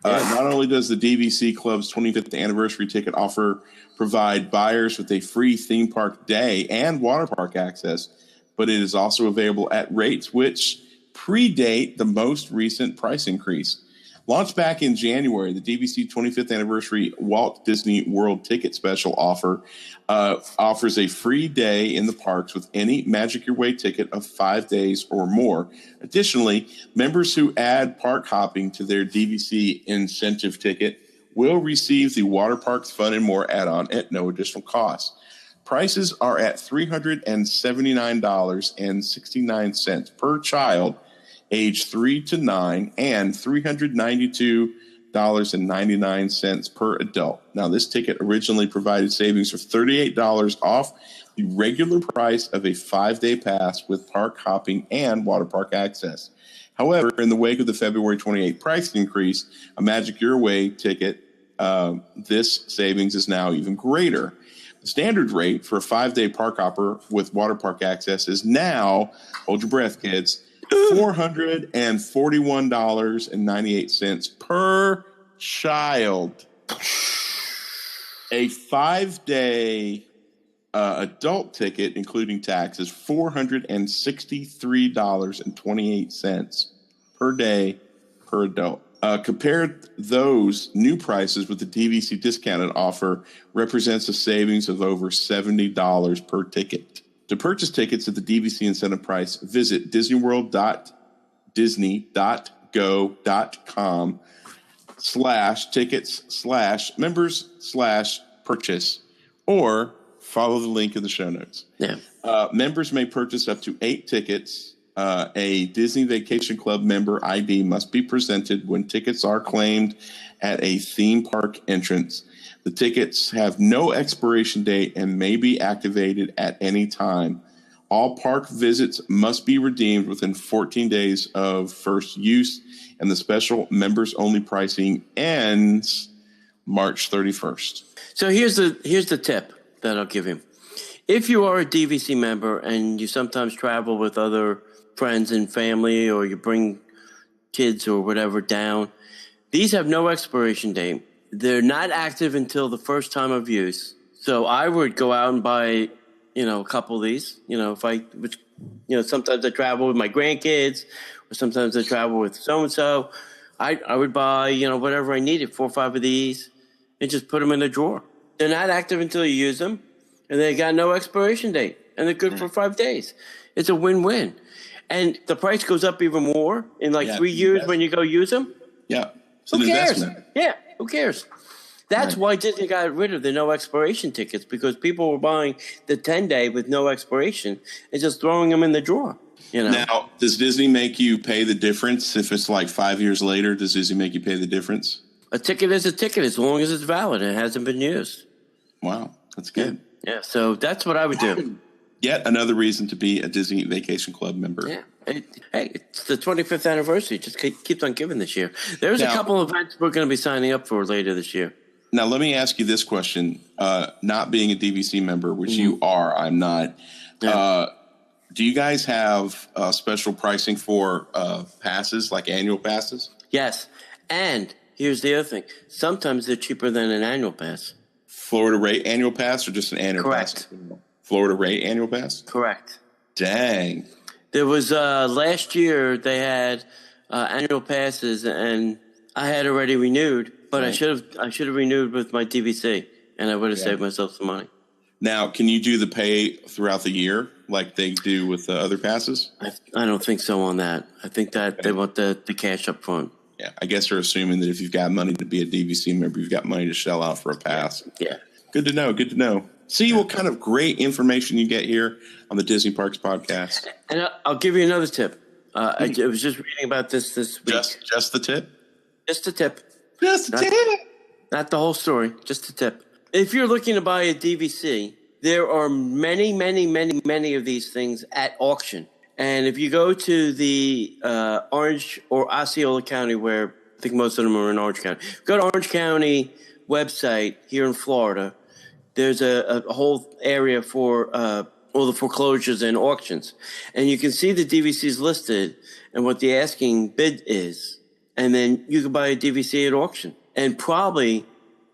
Not only does the DVC Club's 25th anniversary ticket offer provide buyers with a free theme park day and water park access, but it is also available at rates which predate the most recent price increase. Launched back in January, the DVC 25th anniversary Walt Disney World ticket special offer offers a free day in the parks with any Magic Your Way ticket of 5 days or more. Additionally, members who add park hopping to their DVC incentive ticket will receive the Water Parks Fun and More add-on at no additional cost. Prices are at $379.69 per child, age 3 to 9, and $392.99 per adult. Now, this ticket originally provided savings of $38 off the regular price of a 5-day pass with park hopping and water park access. However, in the wake of the February 28th price increase, a Magic Your Way ticket, this savings is now even greater. The standard rate for a 5-day park hopper with water park access is now, hold your breath, kids, $441.98 per child. A 5-day adult ticket, including tax, is $463.28 per day per adult. Compared those new prices with the DVC discounted offer represents a savings of over $70 per ticket. To purchase tickets at the DVC incentive price, visit disneyworld.disney.go.com/tickets/members/purchase, or follow the link in the show notes. Yeah. Members may purchase up to 8 tickets. A Disney Vacation Club member ID must be presented when tickets are claimed at a theme park entrance. The tickets have no expiration date and may be activated at any time. All park visits must be redeemed within 14 days of first use, and the special members-only pricing ends March 31st. So here's the tip that I'll give you. If you are a DVC member and you sometimes travel with other friends and family, or you bring kids or whatever down, these have no expiration date. They're not active until the first time of use. So I would go out and buy, a couple of these. Sometimes I travel with my grandkids, or sometimes I travel with so-and-so. I would buy, whatever I needed, 4 or 5 of these, and just put them in a drawer. They're not active until you use them, and they got no expiration date, and they're good for 5 days. It's a win-win. And the price goes up even more in 3 years when you go use them. Yeah. Who cares? Yeah, who cares? That's why Disney got rid of the no expiration tickets, because people were buying the 10-day with no expiration and just throwing them in the drawer. Now, does Disney make you pay the difference if it's 5 years later? Does Disney make you pay the difference? A ticket is a ticket as long as it's valid and it hasn't been used. Wow, that's good. Yeah, so that's what I would do. Yet another reason to be a Disney Vacation Club member. Yeah. Hey, it's the 25th anniversary. Just keeps on giving this year. There's a couple of events we're going to be signing up for later this year. Now, let me ask you this question. Not being a DVC member, which you are, I'm not. Yeah. Do you guys have special pricing for passes, like annual passes? Yes. And here's the other thing. Sometimes they're cheaper than an annual pass. Florida rate annual pass or just an annual pass? Correct. Florida rate annual pass? Correct. Dang. There was last year they had annual passes, and I had already renewed, but I should have renewed with my DVC. and I would have saved myself some money. Now, can you do the pay throughout the year like they do with the other passes? I don't think so on that. I think that they want the cash up front. Yeah, I guess they're assuming that if you've got money to be a DVC member, you've got money to shell out for a pass. Yeah. Good to know. Good to know. See what kind of great information you get here on the Disney Parks podcast. And I'll give you another tip. I was just reading about this week. Just the tip? Just a tip. Just a tip. Not the whole story, just a tip. If you're looking to buy a DVC, there are many, many, many, many of these things at auction. And if you go to the Orange or Osceola County, where I think most of them are in Orange County, go to Orange County website here in Florida. There's a whole area for all the foreclosures and auctions. And you can see the DVCs listed and what the asking bid is. And then you can buy a DVC at auction. And probably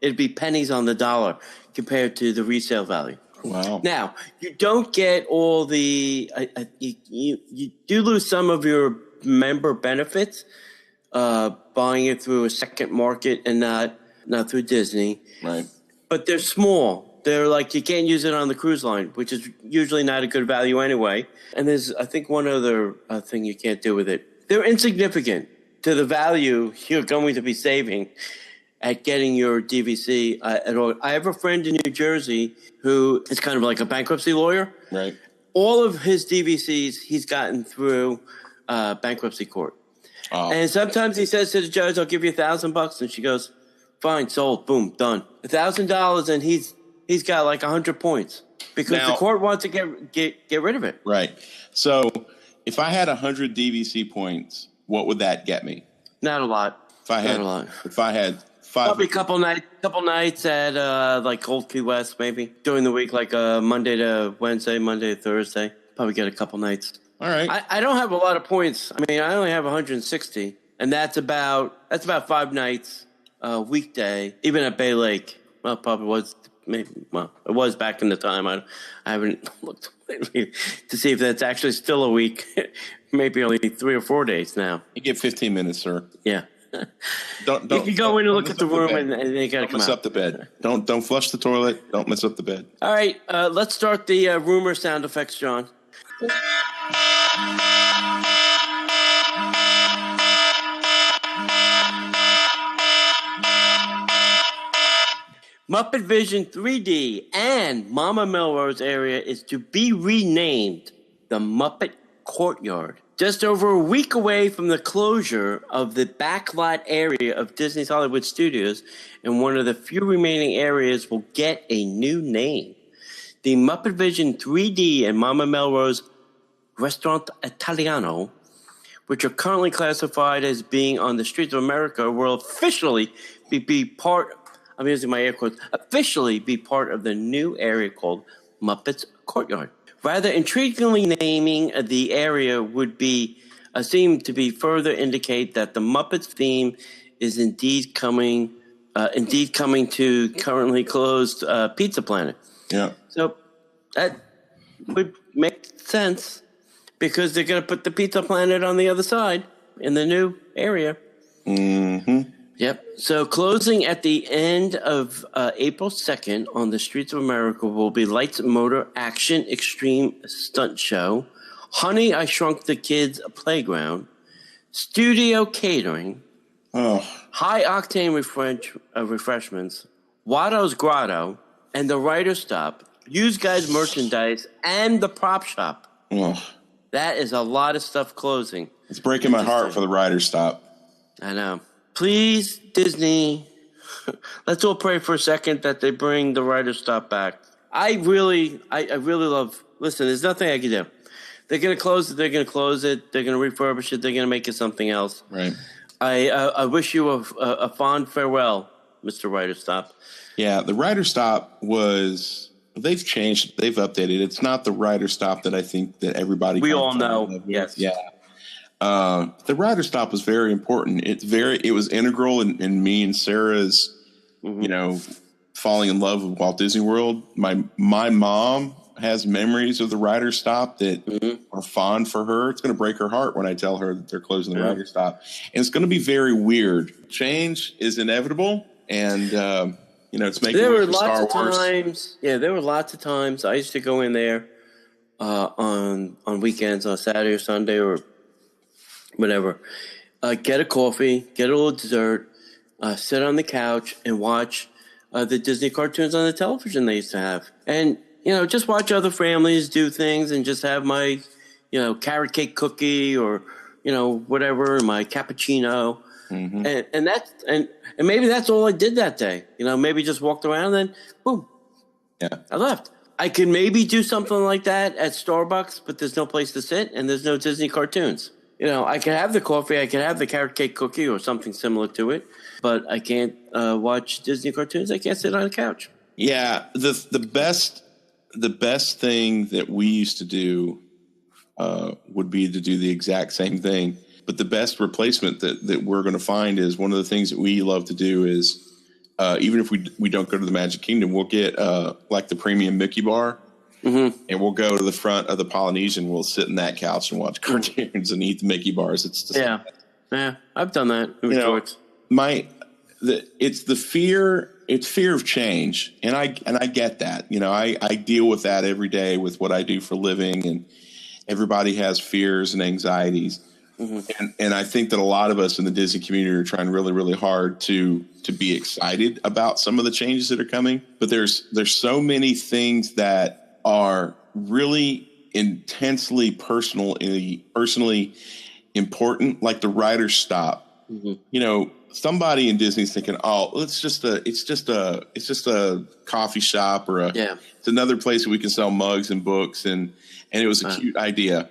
it'd be pennies on the dollar compared to the resale value. Wow. Now, you don't get all the you do lose some of your member benefits buying it through a second market and not through Disney. Right. But they're small. They're like, you can't use it on the cruise line, which is usually not a good value anyway. And there's, I think, one other thing you can't do with it. They're insignificant to the value you're going to be saving at getting your DVC at all. I have a friend in New Jersey who is kind of like a bankruptcy lawyer. Right. All of his DVCs he's gotten through bankruptcy court. Oh. And sometimes he says to the judge, I'll give you $1,000. And she goes, fine, sold, boom, done. $1,000 and he's got like 100 points because the court wants to get rid of it. Right. So if I had 100 DVC points, what would that get me? Not a lot. If I had five, probably a couple nights at like Old Key West, maybe during the week, like Monday to Wednesday, Monday to Thursday. Probably get a couple nights. All right. I don't have a lot of points. I mean, I only have 160, and that's about 5 nights weekday, even at Bay Lake. Well, probably was maybe. Well, it was back in the time. I haven't looked lately to see if that's actually still a week. Maybe only 3 or 4 days now. You get 15 minutes, sir. Yeah. Don't you can go in and look at the room and they got to come out. Mess up the bed. Don't flush the toilet. Don't mess up the bed. All right, let's start the rumor sound effects, John. Muppet Vision 3D and Mama Melrose area is to be renamed the Muppet Courtyard. Just over a week away from the closure of the backlot area of Disney's Hollywood Studios, and one of the few remaining areas will get a new name. The Muppet Vision 3D and Mama Melrose Restaurant Italiano, which are currently classified as being on the streets of America, will officially be part, I'm using my air quotes, officially be part of the new area called Muppet's Courtyard. Rather intriguingly, naming the area would be seem to be further indicate that the Muppets theme is indeed coming to currently closed Pizza Planet. Yeah. So that would make sense because they're going to put the Pizza Planet on the other side in the new area. Mm-hmm. Yep. So closing at the end of April 2nd on the streets of America will be Lights Motor Action Extreme Stunt Show, Honey, I Shrunk the Kids Playground, Studio Catering, High Octane Refreshments, Watto's Grotto, and the Writer's Stop, Used Guys Merchandise, and the Prop Shop. That is a lot of stuff closing. It's breaking my heart for the Writer's Stop. I know. Please, Disney, let's all pray for a second that they bring the Writer's Stop back. I really love, listen, there's nothing I can do. They're going to close it. They're going to close it. They're going to refurbish it. They're going to make it something else. Right. I wish you a fond farewell, Mr. Writer's Stop. Yeah, the Writer's Stop they've changed. They've updated. It's not the Writer's Stop that I think that everybody. We all know. Yes. Yeah. The Writer's Stop was very important. It was integral in me and Sarah's, falling in love with Walt Disney World. My mom has memories of the Writer's Stop that are fond for her. It's going to break her heart when I tell her that they're closing the Writer's Stop. And it's going to be very weird. Change is inevitable. And It's making There way were for lots Star of Wars. times. Yeah, there were lots of times I used to go in there on weekends, on Saturday or Sunday or whatever. Get a coffee, get a little dessert, sit on the couch and watch the Disney cartoons on the television they used to have. And, just watch other families do things and just have my, carrot cake cookie or, whatever, my cappuccino. Mm-hmm. And maybe that's all I did that day. Maybe just walked around and then, boom, Yeah. I left. I could maybe do something like that at Starbucks, but there's no place to sit and there's no Disney cartoons. I could have the coffee, I could have the carrot cake cookie or something similar to it, but I can't watch Disney cartoons. I can't sit on a couch. Yeah, the best thing that we used to do would be to do the exact same thing. But the best replacement that we're going to find is one of the things that we love to do is even if we don't go to the Magic Kingdom, we'll get like the premium Mickey bar. Mm-hmm. And we'll go to the front of the Polynesian. We'll sit in that couch and watch cartoons and eat the Mickey bars. It's just yeah. I've done that. It's the fear. It's fear of change, and I get that. I deal with that every day with what I do for a living, and everybody has fears and anxieties. Mm-hmm. And I think that a lot of us in the Disney community are trying really, really hard to be excited about some of the changes that are coming. But there's so many things that are really intensely personally important, like the rider's stop. Mm-hmm. Somebody in Disney's thinking, "Oh, it's just a coffee shop or it's another place that we can sell mugs and books," and it was a cute idea.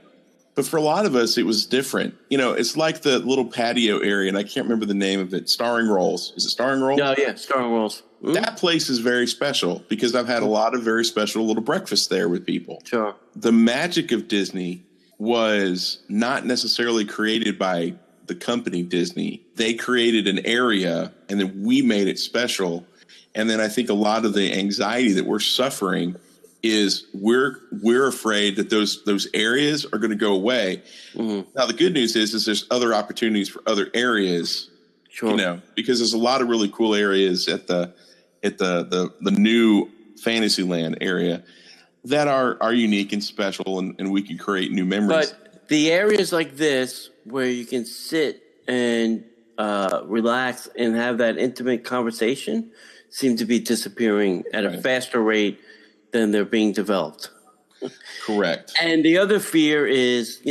But for a lot of us, it was different. It's like the little patio area, and I can't remember the name of it. Starring Rolls. Is it Starring Rolls? Oh, yeah, Starring Rolls. Mm-hmm. That place is very special because I've had a lot of very special little breakfasts there with people. Sure. The magic of Disney was not necessarily created by the company Disney. They created an area, and then we made it special. And then I think a lot of the anxiety that we're suffering is we're afraid that those areas are going to go away. Mm-hmm. Now the good news is there's other opportunities for other areas, sure. Because there's a lot of really cool areas at the new Fantasyland area that are unique and special, and we can create new memories. But the areas like this where you can sit and relax and have that intimate conversation seem to be disappearing at a faster rate than they're being developed. Correct. And the other fear is,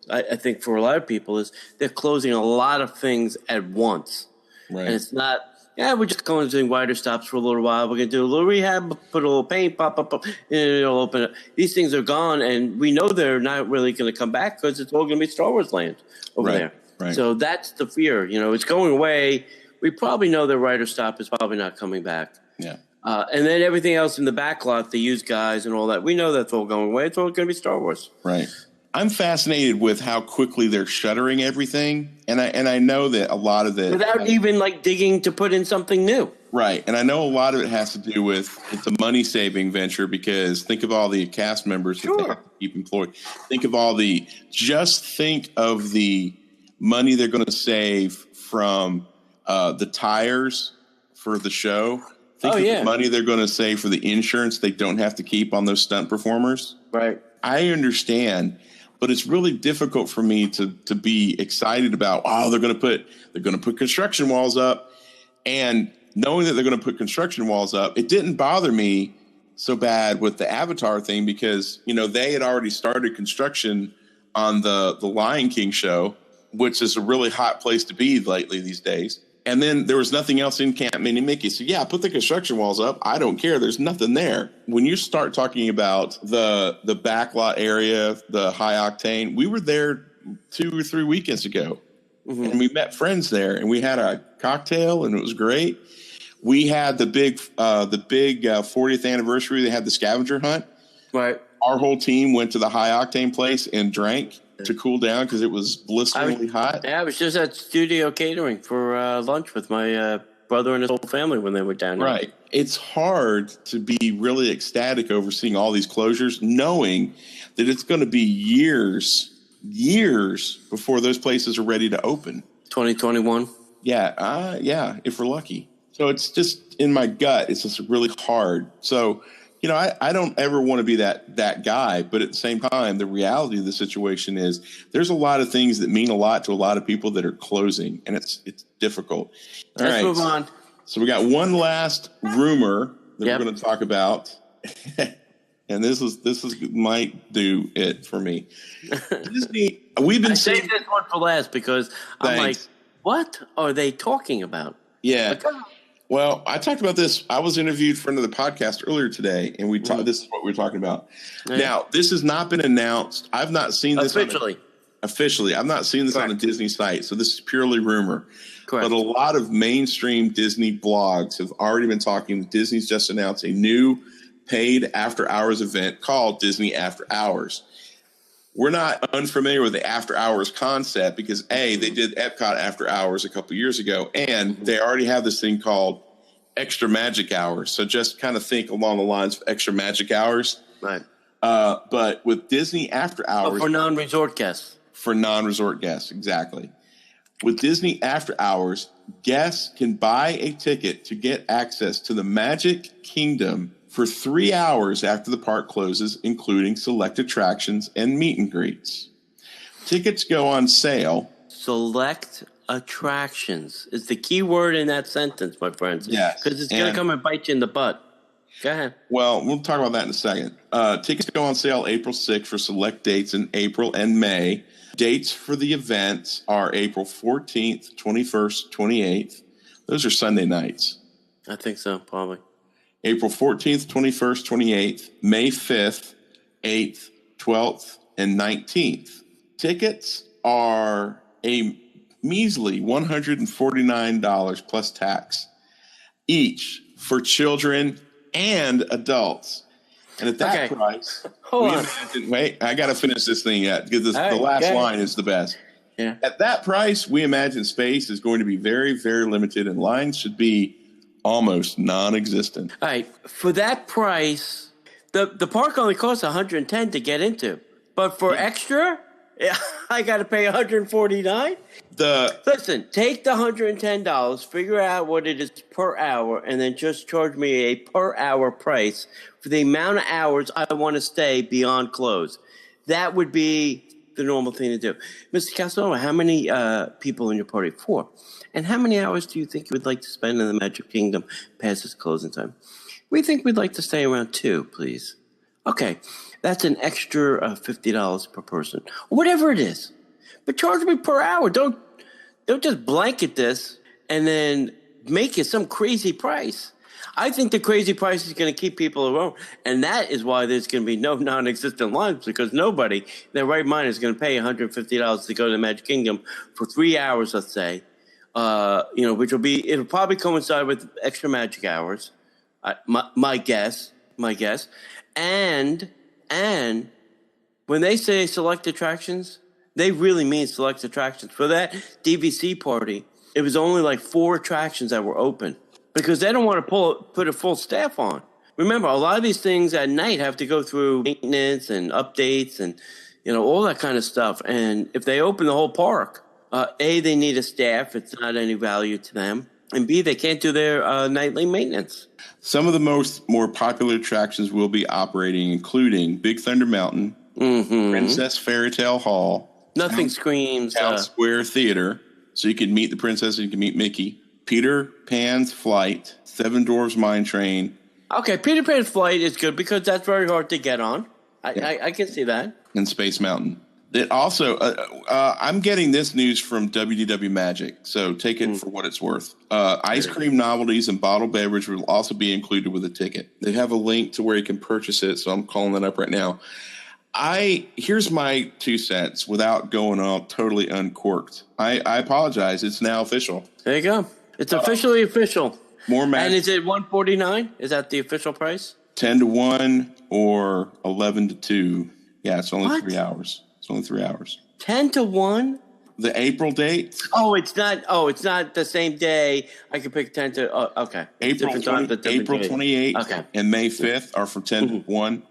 I think for a lot of people is they're closing a lot of things at once. Right. And it's not, we're just going to do wider stops for a little while. We're going to do a little rehab, put a little paint, pop, and it'll open up. These things are gone, and we know they're not really going to come back because it's all going to be Star Wars land over there. Right. So that's the fear. It's going away. We probably know the wider stop is probably not coming back. Yeah. And then everything else in the back lot, the used guys and all that, we know that's all going away. It's all going to be Star Wars. Right. I'm fascinated with how quickly they're shuttering everything, and I know that a lot of it without even digging to put in something new. Right, and I know a lot of it has to do with it's a money saving venture because think of all the cast members that they have to keep employed. Think of the money they're going to save from the tires for the show. Think of the money they're going to save for the insurance they don't have to keep on those stunt performers. Right. I understand, but it's really difficult for me to be excited about, they're going to put construction walls up, and knowing that they're going to put construction walls up, it didn't bother me so bad with the Avatar thing because, they had already started construction on the Lion King show, which is a really hot place to be lately these days. And then there was nothing else in Camp Mini Mickey. So, put the construction walls up. I don't care. There's nothing there. When you start talking about the backlot area, the high octane, we were there 2 or 3 weekends ago. Mm-hmm. And we met friends there. And we had a cocktail, and it was great. We had the big 40th anniversary. They had the scavenger hunt. Right. Our whole team went to the high octane place and drank to cool down because it was blisteringly hot. Yeah, I was just at Studio Catering for lunch with my brother and his whole family when they were down there. Right. It's hard to be really ecstatic over seeing all these closures, knowing that it's going to be years before those places are ready to open. 2021? Yeah, if we're lucky. So it's just in my gut. It's just really hard. So, I don't ever want to be that guy. But at the same time, the reality of the situation is there's a lot of things that mean a lot to a lot of people that are closing, and it's difficult. Let's move on. So we got one last rumor that we're going to talk about. And this might do it for me. Disney, I saved this one for last because I'm like, what are they talking about? Yeah. Well, I talked about this. I was interviewed for another podcast earlier today, and this is what we were talking about. Yeah. Now, this has not been announced. I've not seen this officially. I've not seen this on a Disney site, so this is purely rumor. Correct. But a lot of mainstream Disney blogs have already been talking. Disney's just announced a new paid after-hours event called Disney After Hours. We're not unfamiliar with the After Hours concept because, A, they did Epcot After Hours a couple years ago, and they already have this thing called Extra Magic Hours. So just kind of think along the lines of Extra Magic Hours. Right. But with Disney After Hours. For non-resort guests. For non-resort guests, exactly. With Disney After Hours, guests can buy a ticket to get access to the Magic Kingdom for 3 hours after the park closes, including select attractions and meet and greets. Tickets go on sale. Select attractions is the key word in that sentence, my friends. Yes. Because it's going to come and bite you in the butt. Go ahead. Well, we'll talk about that in a second. Tickets go on sale April 6th for select dates in April and May. Dates for the events are April 14th, 21st, 28th. Those are Sunday nights. I think so, probably. April 14th, 21st, 28th, May 5th, 8th, 12th, and 19th. Tickets are a measly $149 plus tax each for children and adults. And at that price, wait, I got to finish this thing yet because the last line is the best. Yeah. At that price, we imagine space is going to be very, very limited, and lines should be almost non-existent. All right. For that price, the park only costs $110 to get into. But for extra, I got to pay $149? Listen, take the $110, figure out what it is per hour, and then just charge me a per hour price for the amount of hours I want to stay beyond close. That would be the normal thing to do. Mr. Casanova, how many people in your party? 4. And how many hours do you think you would like to spend in the Magic Kingdom past its closing time? We think we'd like to stay around 2, please. Okay, that's an extra $50 per person, or whatever it is. But charge me per hour. Don't just blanket this and then make it some crazy price. I think the crazy price is going to keep people around, and that is why there's going to be no non-existent lines, because nobody in their right mind is going to pay $150 to go to the Magic Kingdom for 3 hours, let's say. It'll probably coincide with extra magic hours. My guess. And when they say select attractions, they really mean select attractions. For that DVC party, it was only like 4 attractions that were open because they don't want to put a full staff on. Remember, a lot of these things at night have to go through maintenance and updates and, all that kind of stuff. And if they open the whole park, A, they need a staff. It's not any value to them. And B, they can't do their nightly maintenance. Some of the more popular attractions will be operating, including Big Thunder Mountain, Princess Fairytale Hall. Nothing screams. Town Square Theater, so you can meet the princess and you can meet Mickey. Peter Pan's Flight, Seven Dwarfs Mine Train. Okay, Peter Pan's Flight is good because that's very hard to get on. I can see that. And Space Mountain. It also, I'm getting this news from WDW Magic, so take it for what it's worth. Ice cream novelties and bottled beverage will also be included with a ticket. They have a link to where you can purchase it, so I'm calling that up right now. Here's my 2 cents without going all totally uncorked. I apologize. It's now official. There you go. It's officially official. More magic. And is it $149? Is that the official price? 10 to 1 or 11 to 2. Yeah, it's only 3 hours. It's only 3 hours. 10 to 1? The April date? It's not the same day. I can pick 10 to, okay. April 28th and May 5th are from 10 to 1.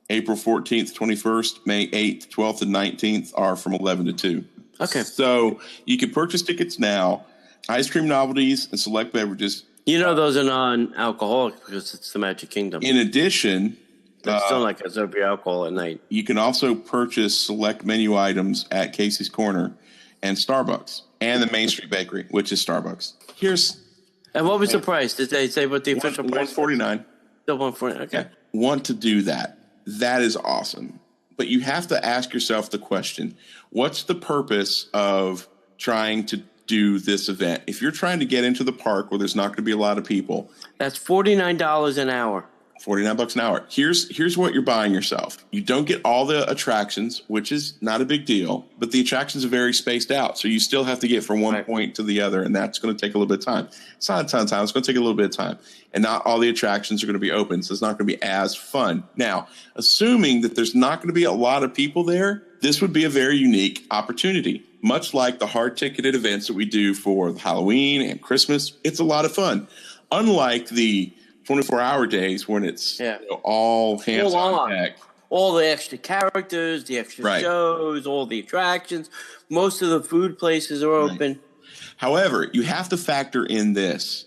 April 14th, 21st, May 8th, 12th, and 19th are from 11 to 2. Okay. So you can purchase tickets now. Ice cream novelties and select beverages. Those are non-alcoholic because it's the Magic Kingdom. In addition, It's still not going to serve you alcohol at night. You can also purchase select menu items at Casey's Corner and Starbucks and the Main Street Bakery, which is Starbucks. And what was the price? Did they say what the official price? $149. Still $149. Okay. Want to do that? That is awesome. But you have to ask yourself the question: what's the purpose of trying to do this event? If you're trying to get into the park where there's not going to be a lot of people, that's $49 an hour. $49 an hour. Here's what you're buying yourself. You don't get all the attractions, which is not a big deal, but the attractions are very spaced out. So you still have to get from one point to the other, and that's going to take a little bit of time. It's not a ton of time. It's going to take a little bit of time. And not all the attractions are going to be open, so it's not going to be as fun. Now, assuming that there's not going to be a lot of people there, this would be a very unique opportunity. Much like the hard-ticketed events that we do for Halloween and Christmas, it's a lot of fun. Unlike the 24-hour days when it's all hands on deck. All the extra characters, the extra shows, all the attractions. Most of the food places are open. However, you have to factor in this.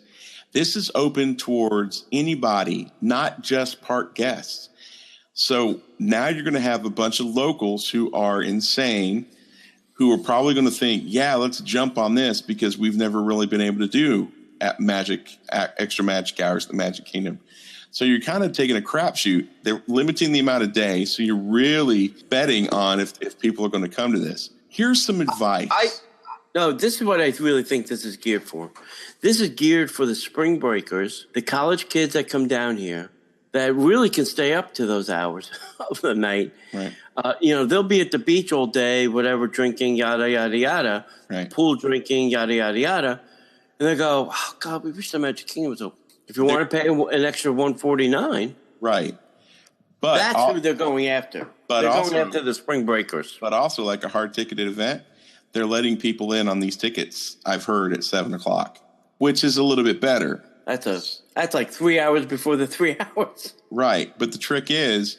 This is open towards anybody, not just park guests. So now you're going to have a bunch of locals who are insane, who are probably going to think, let's jump on this because we've never really been able to do at extra magic hours at the Magic Kingdom. So you're kind of taking a crapshoot. They're limiting the amount of days, so you're really betting on if people are going to come to this. Here's some advice. No, this is what I really think this is geared for. This is geared for the spring breakers, the college kids that come down here that really can stay up to those hours of the night. Right. They'll be at the beach all day, whatever, drinking, yada, yada, yada, pool drinking, yada, yada, yada. And they go, oh, God, we wish the Magic Kingdom was open. If you want to pay an extra $149. Right. But that's who they're going after. They're going after the spring breakers. But also, like a hard-ticketed event, they're letting people in on these tickets, I've heard, at 7 o'clock, which is a little bit better. That's like 3 hours before the 3 hours. Right. But the trick is,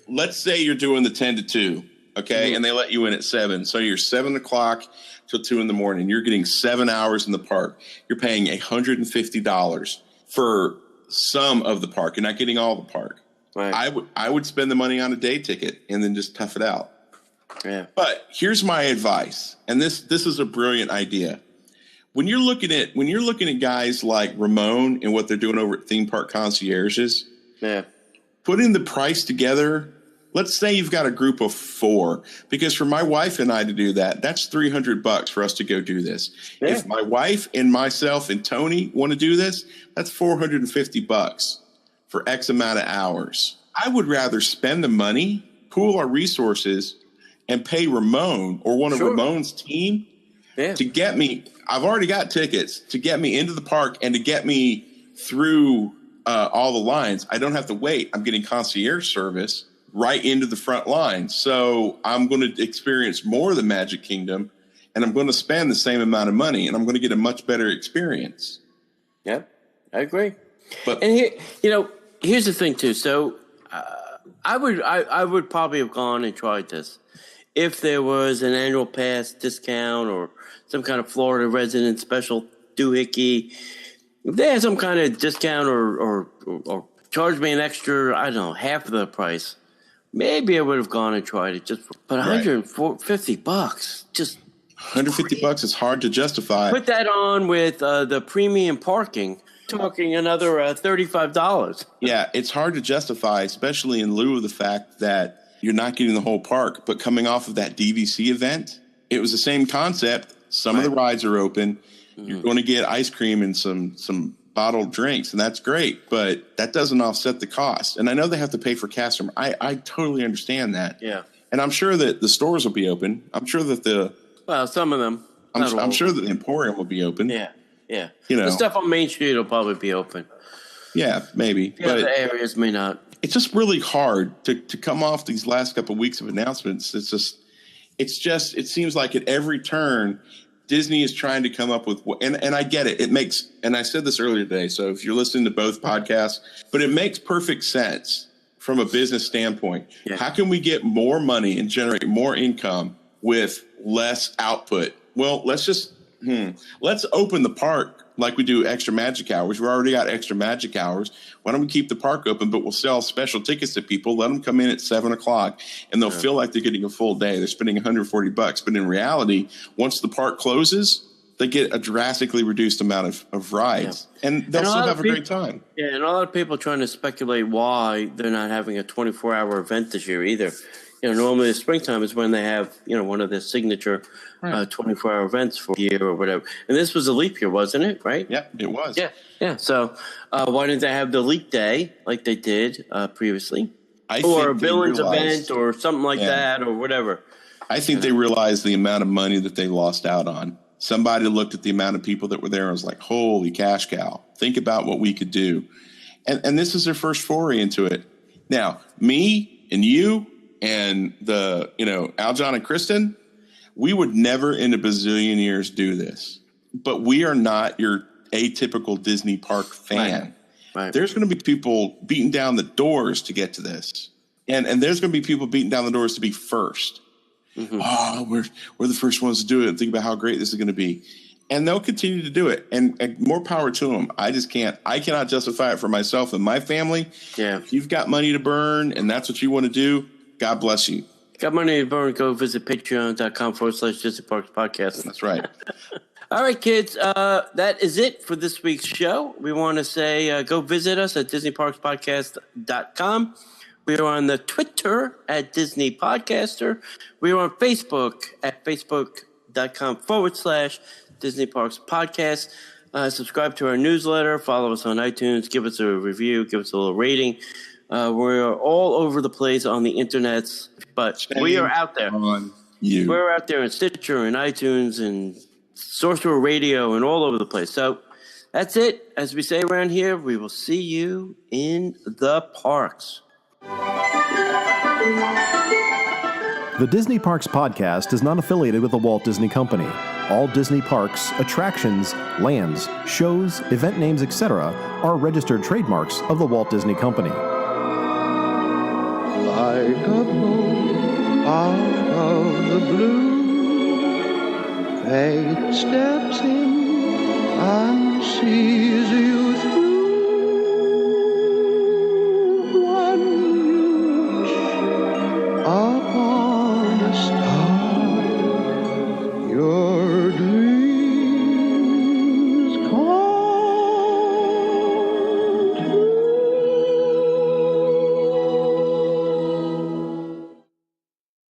let's say you're doing the 10 to 2, okay? Mm-hmm. And they let you in at 7. So you're 7 o'clock till 2 in the morning. You're getting 7 hours in the park. You're paying $150 for some of the park. You're not getting all the park. Right. I would spend the money on a day ticket and then just tough it out. Yeah. But here's my advice, and this is a brilliant idea. When you're looking at guys like Ramon and what they're doing over at Theme Park Concierges, putting the price together. Let's say you've got a group of 4, because for my wife and I to do that, that's $300 for us to go do this. Yeah. If my wife and myself and Tony want to do this, that's $450 for X amount of hours. I would rather spend the money, pool our resources, and pay Ramon or one of Ramon's team to get me. I've already got tickets to get me into the park and to get me through all the lines. I don't have to wait. I'm getting concierge service right into the front line. So I'm going to experience more of the Magic Kingdom, and I'm going to spend the same amount of money, and I'm going to get a much better experience. Yeah, I agree. And here's the thing too. So I would probably have gone and tried this if there was an annual pass discount or some kind of Florida resident special doohickey. If they had some kind of discount or charge me an extra, I don't know, half of the price, maybe I would have gone and tried it. But $150, just $150 is hard to justify. Put that on with the premium parking, talking another $35. Yeah, it's hard to justify, especially in lieu of the fact that you're not getting the whole park. But coming off of that DVC event, it was the same concept. Some of the rides are open. Mm-hmm. You're going to get ice cream and some bottled drinks, and that's great, but that doesn't offset the cost. And I know they have to pay for cast room. I totally understand that. Yeah. And I'm sure that the stores will be open. I'm sure that some of them. I'm sure that the Emporium will be open. Yeah. The stuff on Main Street will probably be open. Yeah, maybe. The other areas may not. It's just really hard to come off these last couple of weeks of announcements. It seems like at every turn, Disney is trying to come up with, and I get it. It makes, and I said this earlier today, so if you're listening to both podcasts, but it makes perfect sense from a business standpoint. Yeah. How can we get more money and generate more income with less output? Well, let's open the park like we do extra magic hours. We've already got extra magic hours. Why don't we keep the park open, but we'll sell special tickets to people, let them come in at 7 o'clock, and they'll feel like they're getting a full day. They're spending $140. But in reality, once the park closes, they get a drastically reduced amount of rides, and they'll still have a great time. Yeah, and a lot of people trying to speculate why they're not having a 24-hour event this year either. Normally the springtime is when they have, one of their signature 24-hour events for a year or whatever. And this was a leap year, wasn't it? Right? Yeah, it was. Yeah. So why didn't they have the leap day like they did previously? Or a Billings event or something like that or whatever. I think they realized the amount of money that they lost out on. Somebody looked at the amount of people that were there and was like, holy cash cow, think about what we could do. And this is their first foray into it. Now, me and you and the, Aljon and Kristen, we would never in a bazillion years do this. But we are not your atypical Disney park fan. Right. There's going to be people beating down the doors to get to this. And there's going to be people beating down the doors to be first. Mm-hmm. Oh, we're the first ones to do it. And think about how great this is going to be. And they'll continue to do it. And more power to them. I cannot justify it for myself and my family. Yeah. If you've got money to burn and that's what you want to do, God bless you. Got money to burn, go visit patreon.com/Disney Parks Podcast. That's right. All right, kids. That is it for this week's show. We want to say go visit us at DisneyParksPodcast.com. We are on the Twitter at Disney Podcaster. We are on Facebook at Facebook.com/Disney Parks Podcast. Subscribe to our newsletter. Follow us on iTunes. Give us a review. Give us a little rating. We're all over the place on the internets, but we are out there. We're out there in Stitcher and iTunes and Sorcerer Radio and all over the place. So that's it. As we say around here, we will see you in the parks. The Disney Parks Podcast is not affiliated with the Walt Disney Company. All Disney parks, attractions, lands, shows, event names, etc. are registered trademarks of the Walt Disney Company. Like a bolt out of the blue, fate steps in and sees you through.